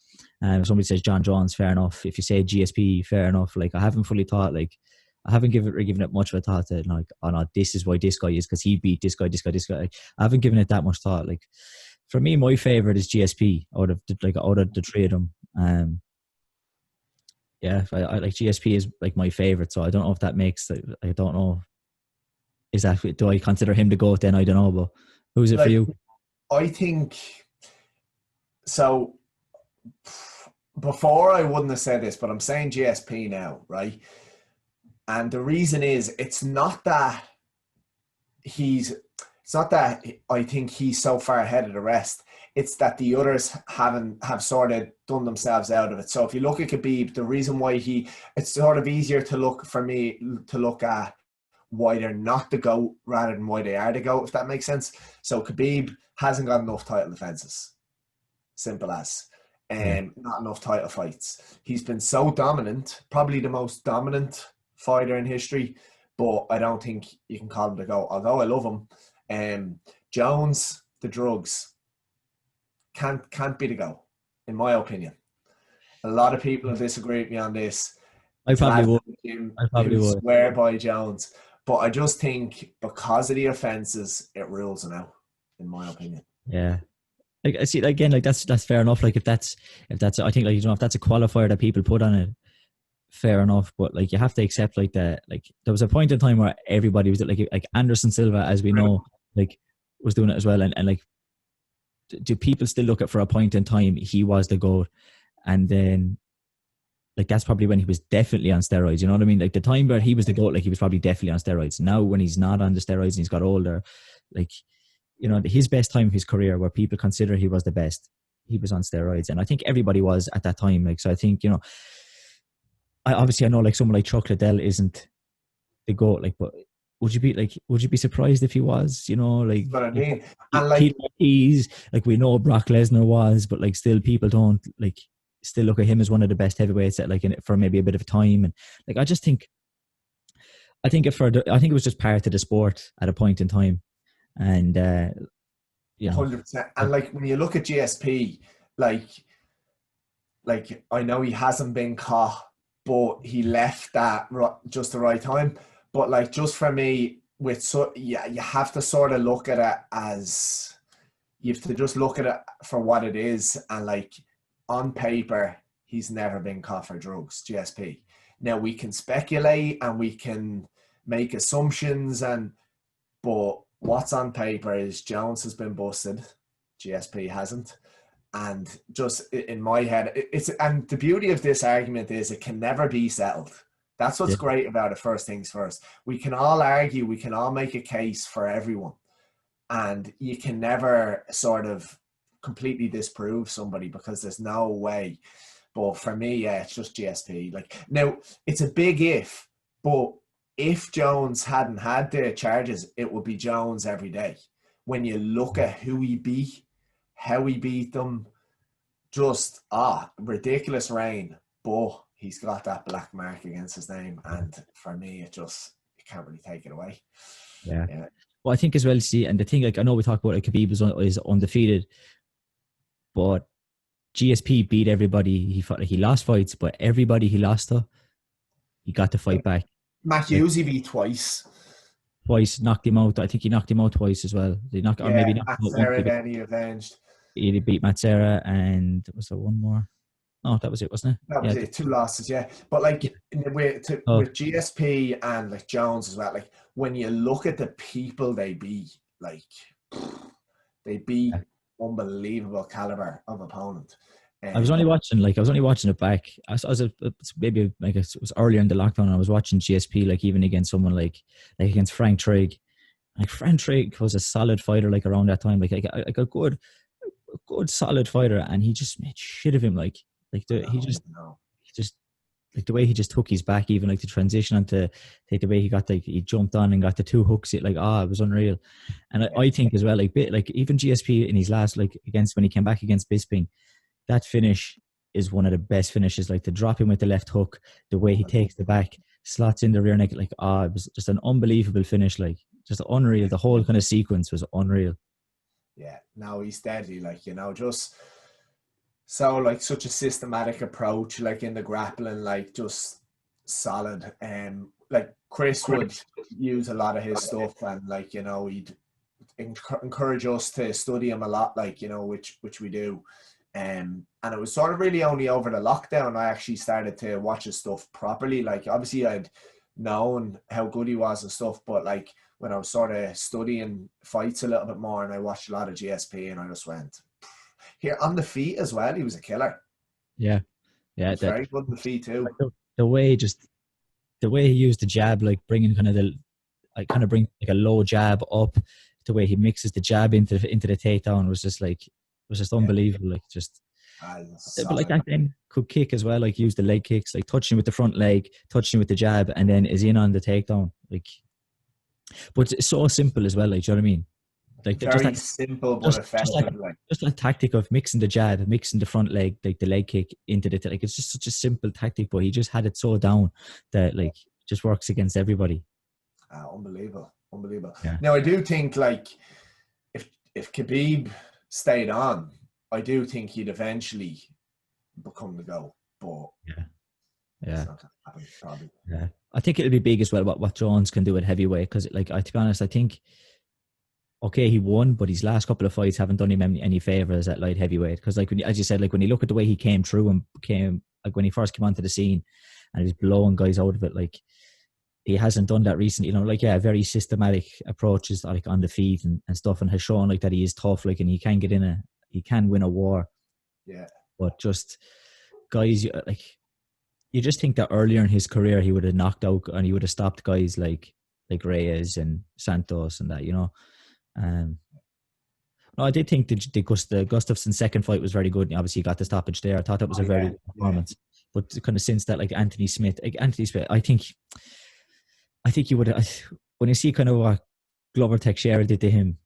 If somebody says John Jones, fair enough. If you say GSP, fair enough. Like, I haven't fully thought, like, I haven't given it much of a thought to, like, oh no, this is why this guy is, because he beat this guy. Like, I haven't given it that much thought. Like, for me, my favorite is GSP out of the three of them. Yeah, I like GSP is like my favorite. So I don't know if that makes, I don't know. Is that, do I consider him the GOAT then? I don't know, but who's it for you? I think so. Before, I wouldn't have said this, but I'm saying GSP now, right? And the reason is, it's not that I think he's so far ahead of the rest. It's that the others have sort of done themselves out of it. So if you look at Khabib, the reason why it's sort of easier to look at why they're not the GOAT rather than why they are the GOAT, if that makes sense. So Khabib hasn't got enough title defenses. Simple as. Not enough title fights. He's been so dominant, probably the most dominant fighter in history, but I don't think you can call him the GOAT, although I love him. Jones, the drugs, can't be the GOAT, in my opinion. A lot of people disagree with me on this. I There's probably lads would. in the gym I probably who would. swear by Jones, but I just think because of the offences, it rules him out, in my opinion. Yeah. Like I see again, like that's fair enough. Like if that's I think like you know if that's a qualifier that people put on it, fair enough. But like you have to accept like that. Like there was a point in time where everybody was like Anderson Silva, as we know, like was doing it as well. And like, do people still look at for a point in time he was the GOAT, and then like that's probably when he was definitely on steroids. You know what I mean? Like the time where he was the GOAT, like he was probably definitely on steroids. Now when he's not on the steroids and he's got older, like you know his best time of his career, where people consider he was the best, he was on steroids, and I think everybody was at that time. Like so, I think you know, I know like someone like Chuck Liddell isn't the GOAT, like, but would you be surprised if he was? You know, like But I you know, mean, and like, Peter Ortiz, like we know Brock Lesnar was, but like still people don't like still look at him as one of the best heavyweights at like in, for maybe a bit of time, and like I just think I think it was just part of the sport at a point in time, and you know, 100%. And like when you look at GSP, like I know he hasn't been caught, but he left that just the right time. But like just for me, yeah, you have to sort of look at it as you have to just look at it for what it is, and like on paper, he's never been caught for drugs. GSP. Now we can speculate and we can make assumptions, but what's on paper is Jones has been busted, GSP hasn't. And just in my head, and the beauty of this argument is it can never be settled. That's what's yeah, great about it. First things first, we can all argue, we can all make a case for everyone, and you can never sort of completely disprove somebody because there's no way. But for me, yeah, it's just GSP. Like now, it's a big if, but if Jones hadn't had the charges, it would be Jones every day. When you look at who he beat, how he beat them, just ridiculous reign. But he's got that black mark against his name, and for me, you can't really take it away. yeah. Well, I think as well, see, and the thing, like I know we talk about like Khabib is undefeated, but GSP beat everybody. He fought, like, he lost fights, but everybody he lost to, he got to fight back. Matt Like, Hughes, he beat twice. twice, knocked him out. I think he knocked him out twice as well. He knocked, or maybe Yeah, knocked Matt him out once. Serra, then he avenged. He beat Matsera, and was there one more? No, that was it, wasn't it? That was it. 2 losses, yeah. But like with GSP and like Jones as well, like when you look at the people they beat, like they beat unbelievable caliber of opponent. I was only watching it back. Maybe like it was earlier in the lockdown. And I was watching GSP, like even against someone like against Frank Trigg. Like Frank Trigg was a solid fighter, like around that time, like a good solid fighter, and he just made shit of him. He just like the way he just took his back, even like the transition onto like the way he got he jumped on and got the 2 hooks. It was unreal. And I think as well, like even GSP in his last against when he came back against Bisping, that finish is one of the best finishes. Like to drop him with the left hook, the way he takes the back, slots in the rear neck, it was just an unbelievable finish. Like just unreal. The whole kind of sequence was unreal. Yeah, no, he's deadly. Like just so like such a systematic approach, like in the grappling, like just solid. Like Chris would use a lot of his stuff, and like he'd encourage us to study him a lot, like which we do. And it was sort of really only over the lockdown I actually started to watch his stuff properly. Like obviously I'd known how good he was and stuff, but like when I was sort of studying fights a little bit more, and I watched a lot of GSP, and I just went here on the feet as well. He was a killer. Yeah, Very good on the feet too. The way he used the jab, like bringing bring like a low jab up, the way he mixes the jab into the takedown was just unbelievable. Like just, but like that then could kick as well. Like use the leg kicks, like touching with the front leg, touching with the jab, and then is in on the takedown. Like, but it's so simple as well. Like, do you know what I mean? Like very simple but effective. Just that tactic of mixing the jab, mixing the front leg, like the leg kick into the like. It's just such a simple tactic, but he just had it so down that like just works against everybody. Unbelievable. Yeah. Now I do think like if Khabib stayed on, I do think he'd eventually become the GOAT. But Yeah. not going to happen, probably. Yeah. I think it'll be big as well what Jones can do at heavyweight, because like to be honest, I think okay, he won, but his last couple of fights haven't done him any favors at light heavyweight. Because like as you said, like when you look at the way he came through and came like when he first came onto the scene and he was blowing guys out of it, like he hasn't done that recently. You know, like very systematic approaches like on the feet and stuff, and has shown like that he is tough, like, and he can win a war. Yeah. But just guys like you just think that earlier in his career he would have knocked out and he would have stopped guys like Reyes and Santos and that, you know. No, I did think the Gustafsson second fight was very good. And obviously, he got the stoppage there. I thought that was a very good performance. But kind of since that, like Anthony Smith, I think you would when you see kind of what Glover Teixeira did to him,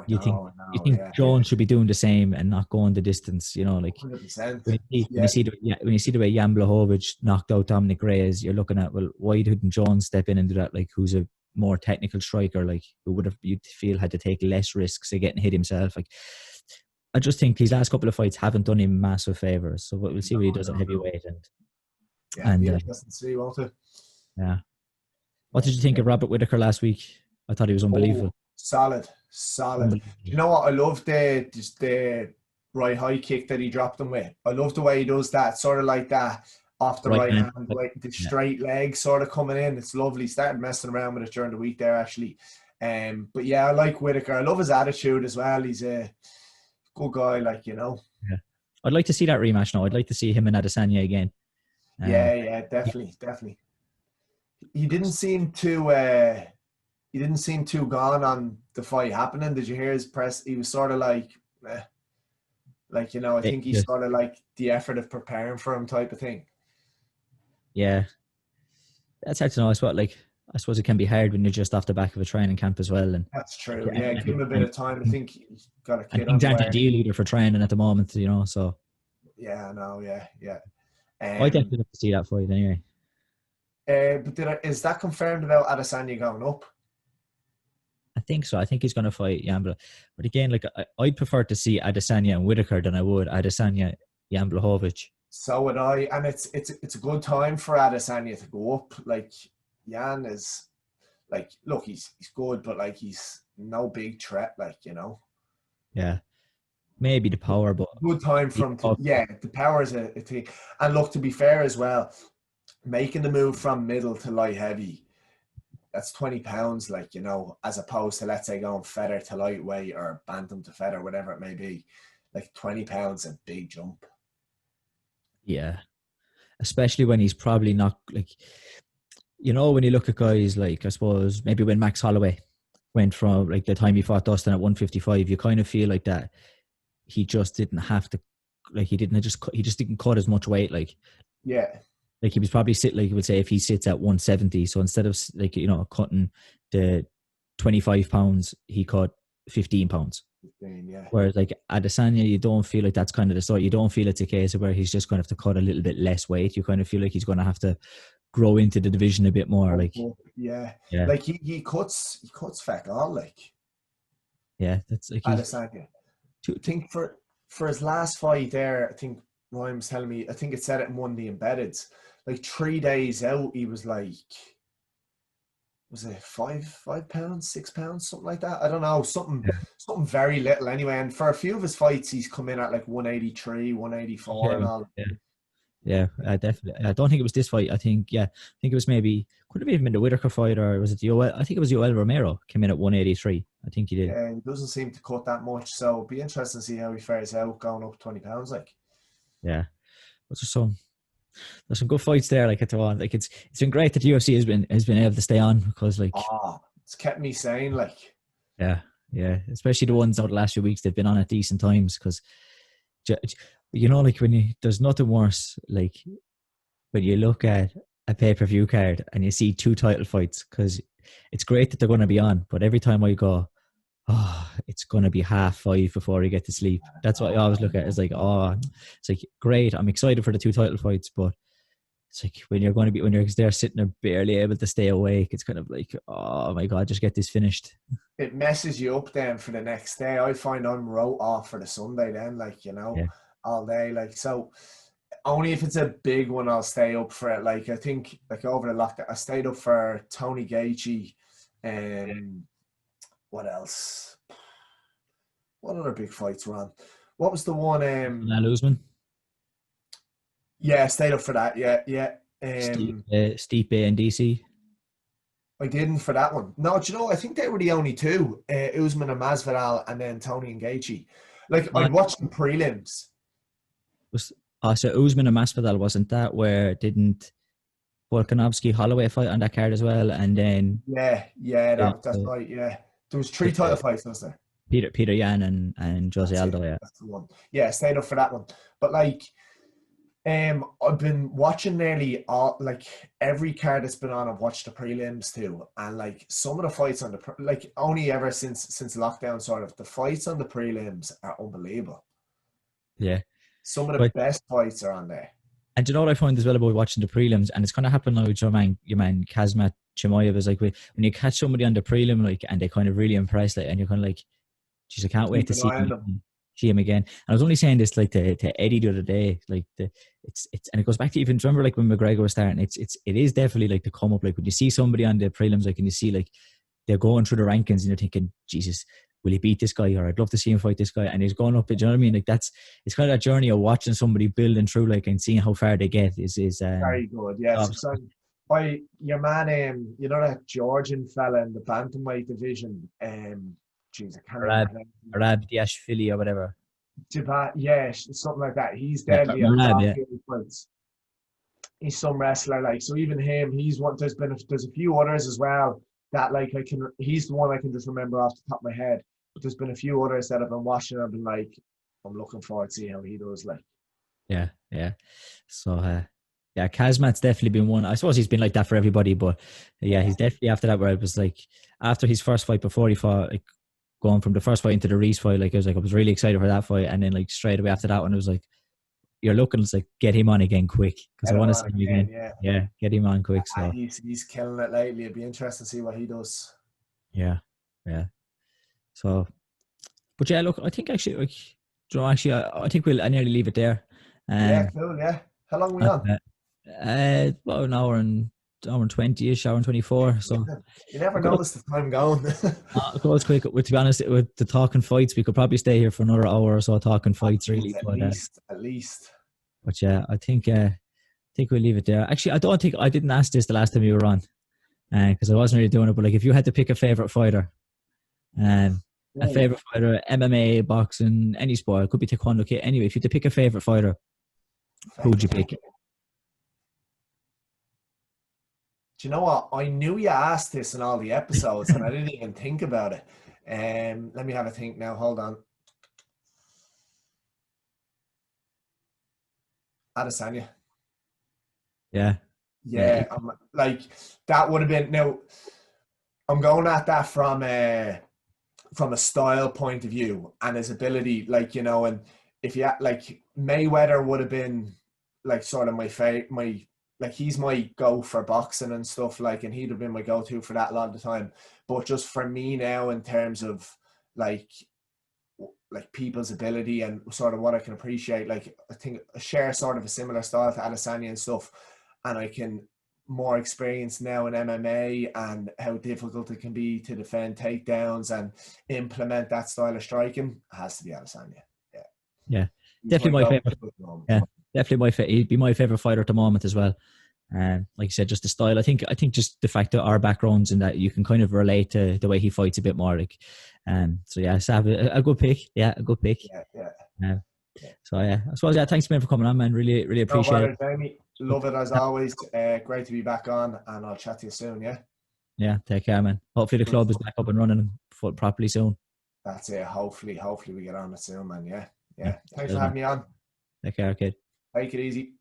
you think Jones should be doing the same and not going the distance. You know, like 100%. when you see the way Jan Blachowicz knocked out Dominic Reyes, you're looking at, well, why didn't Jones step in and do that? Like, who's a more technical striker, like who would have, you'd feel, had to take less risks of getting hit himself. Like, I just think these last couple of fights haven't done him massive favors. So we'll see what he does at heavyweight. And interesting to see, won't it? Yeah. What did you think of Robert Whittaker last week? I thought he was unbelievable. Solid. You know what? I love the right high kick that he dropped him with. I love the way he does that, sort of like that off the right hand, like the straight leg sort of coming in. It's lovely. Started messing around with it during the week there, actually. But yeah, I like Whittaker. I love his attitude as well. He's a good guy, like, you know. Yeah. I'd like to see that rematch now. I'd like to see him and Adesanya again. Definitely. He didn't seem too gone on the fight happening. Did you hear his press? He was sort of like, you know, I think he's sort of like the effort of preparing for him type of thing. Yeah. That's hard to know. I suppose it can be hard when you're just off the back of a training camp as well. And that's true. Yeah, give him a bit of time. I think he's got a kid on. Things aren't ideal either for training at the moment, you know. So yeah, I know. Yeah. I definitely have to see that fight anyway. But is that confirmed about Adesanya going up? I think so. I think he's going to fight Jan. But again, like I'd prefer to see Adesanya and Whittaker than I would Adesanya, Jan Blachowicz. So would I, and it's a good time for Adesanya to go up. Like, Jan is, like, look, he's good, but like he's no big threat, like, you know. Yeah, maybe the power, but good time for him to. Yeah, the power is a thing. And look, to be fair as well, making the move from middle to light heavy, that's 20 pounds, like, you know, as opposed to, let's say, going feather to lightweight or bantam to feather, whatever it may be. Like, 20 pounds, a big jump. Yeah, especially when he's probably not, like, you know, when you look at guys like, I suppose, maybe when Max Holloway went from, like, the time he fought Dustin at 155, you kind of feel like that he just didn't have to, like, he just didn't cut as much weight, like. Yeah. Like, he was probably like you would say, if he sits at 170, so instead of, like, you know, cutting the 25 pounds, he cut 15 pounds. 15, yeah. Whereas, like, Adesanya, you don't feel like that's kind of the sort. You don't feel it's a case of where he's just going to have to cut a little bit less weight. You kind of feel like he's going to have to grow into the division a bit more. Like, yeah. Like, he cuts feck all, like. Yeah, that's like Adesanya. I think for his last fight there, I think Ryan was telling me, I think it said it in one of the embeddeds. Like 3 days out, he was like, was it 5 pounds, 6 pounds, something like that? I don't know, something very little anyway. And for a few of his fights, he's come in at like 183, 184 and all. Yeah, definitely. I don't think it was this fight. I think it was maybe, could have even been the Whittaker fight, or was it I think it was Yoel Romero came in at 183. I think he did. Yeah, he doesn't seem to cut that much, so it'll be interesting to see how he fares out going up 20 pounds, like. Yeah, there's some good fights there. Like, it's been great that UFC has been able to stay on, because, like, it's kept me sane, like. Yeah, especially the ones over the last few weeks. They've been on at decent times, because, you know, like, there's nothing worse, like, when you look at a pay-per-view card and you see 2 title fights, because it's great that they're going to be on, but every time I go, it's going to be 5:30 before you get to sleep. That's what I always look at. It's like, it's like, great, I'm excited for the 2 title fights, but it's like when you're there sitting there barely able to stay awake, it's kind of like, oh my God, just get this finished. It messes you up then for the next day. I find I'm wrote off for the Sunday then, like, you know, all day. Like, so only if it's a big one, I'll stay up for it. Like I think, like over the lockdown, I stayed up for Tony Gaethje. What else? What other big fights were on? What was the one? Usman. Yeah, I stayed up for that. Yeah, yeah. Stipe and DC. I didn't for that one. No, do you know? I think they were the only two. Usman and Masvidal, and then Tony and Gaethje. Like I'd watched the prelims. So Usman and Masvidal, wasn't that where didn't Volkanovski Holloway fight on that card as well? And then that's right. Yeah, there was 3 title fights, was there? Peter Yan and Jose Aldo. Yeah, that's the one. Yeah, I stayed up for that one. But like, I've been watching nearly all, like every card that's been on. I've watched the prelims too, and like some of the fights on the like only ever since lockdown, sort of the fights on the prelims are unbelievable. Yeah, some of the best fights are on there. And do you know what I find as well about watching the prelims, and it's kind of happened now with your man Kazmat Chimaev, is like when you catch somebody on the prelim, like, and they kind of really impress, like, and you're kind of like, geez, I can't wait to see him again. And I was only saying this like to Eddie the other day, like it's and it goes back to even, remember like when McGregor was starting, it is definitely like the come up, like when you see somebody on the prelims, like, and you see like they're going through the rankings and you're thinking, Jesus, will he beat this guy? Or I'd love to see him fight this guy. And he's going up, do you know what I mean? Like it's kind of that journey of watching somebody building through, like, and seeing how far they get is very good. Yes. So by your man, you know that Georgian fella in the bantamweight division, jeez, I can't remember. Arab Diashvili or whatever. Yeah, something like that. He's deadly at fights. He's some wrestler, like, so even him, he's one. There's a few others as well that, like, he's the one I can just remember off the top of my head. But there's been a few others that I've been watching and I've been like, I'm looking forward to see how he does, like. Yeah. So Kazmat's definitely been one. I suppose he's been like that for everybody, but yeah, he's definitely after that, where it was like after his first fight before he fought, like going from the first fight into the Reese fight, like I was really excited for that fight, and then like straight away after that one, it was like, you're looking, it's like, get him on again quick, because I want to see him again. Yeah, get him on quick. So he's killing it lately. It'd be interesting to see what he does. Yeah. So, but yeah, look, I think actually, like, I think I nearly leave it there. Yeah, cool. Yeah, how long are we on? About an hour and 20-ish, hour and 24. So you never notice the time going. It goes quick. To be honest, with the talking fights, we could probably stay here for another hour or so talking fights, really. At least. But yeah, I think we'll leave it there. Actually, I didn't ask this the last time you were on, because I wasn't really doing it. But like, if you had to pick a favorite fighter, a favorite fighter, MMA, boxing, any sport, it could be taekwondo, okay. Anyway, if you had to pick a favorite fighter, who would you pick? Do you know what? I knew you asked this in all the episodes and I didn't even think about it. Let me have a think now. Hold on. Adesanya. Yeah. Like, that would have been. Now, I'm going at that from a style point of view and his ability, like, you know, and if you like, Mayweather would have been like sort of my favorite, like, he's my go for boxing and stuff, like, and he'd have been my go-to for that a lot of the time. But just for me now, in terms of like people's ability and sort of what I can appreciate, like, I think I share sort of a similar style to Adesanya and stuff, and I can more experience now in MMA and how difficult it can be to defend takedowns and implement that style of striking. It has to be Adesanya. Yeah, definitely my favorite. Yeah. Definitely my favorite. He'd be my favorite fighter at the moment as well. Like you said, just the style. I think just the fact that our backgrounds and that you can kind of relate to the way he fights a bit more. Like, so yeah, Sav, a good pick. Yeah, a good pick. Yeah. So yeah, I suppose, thanks man for coming on, man. Really appreciate it. Jamie. Love it as always. Great to be back on, and I'll chat to you soon. Yeah, take care, man. Hopefully the club is back up and running properly soon. That's it. Hopefully we get on it soon, man. Yeah. Thanks for having me on. Take care, kid. Take it easy.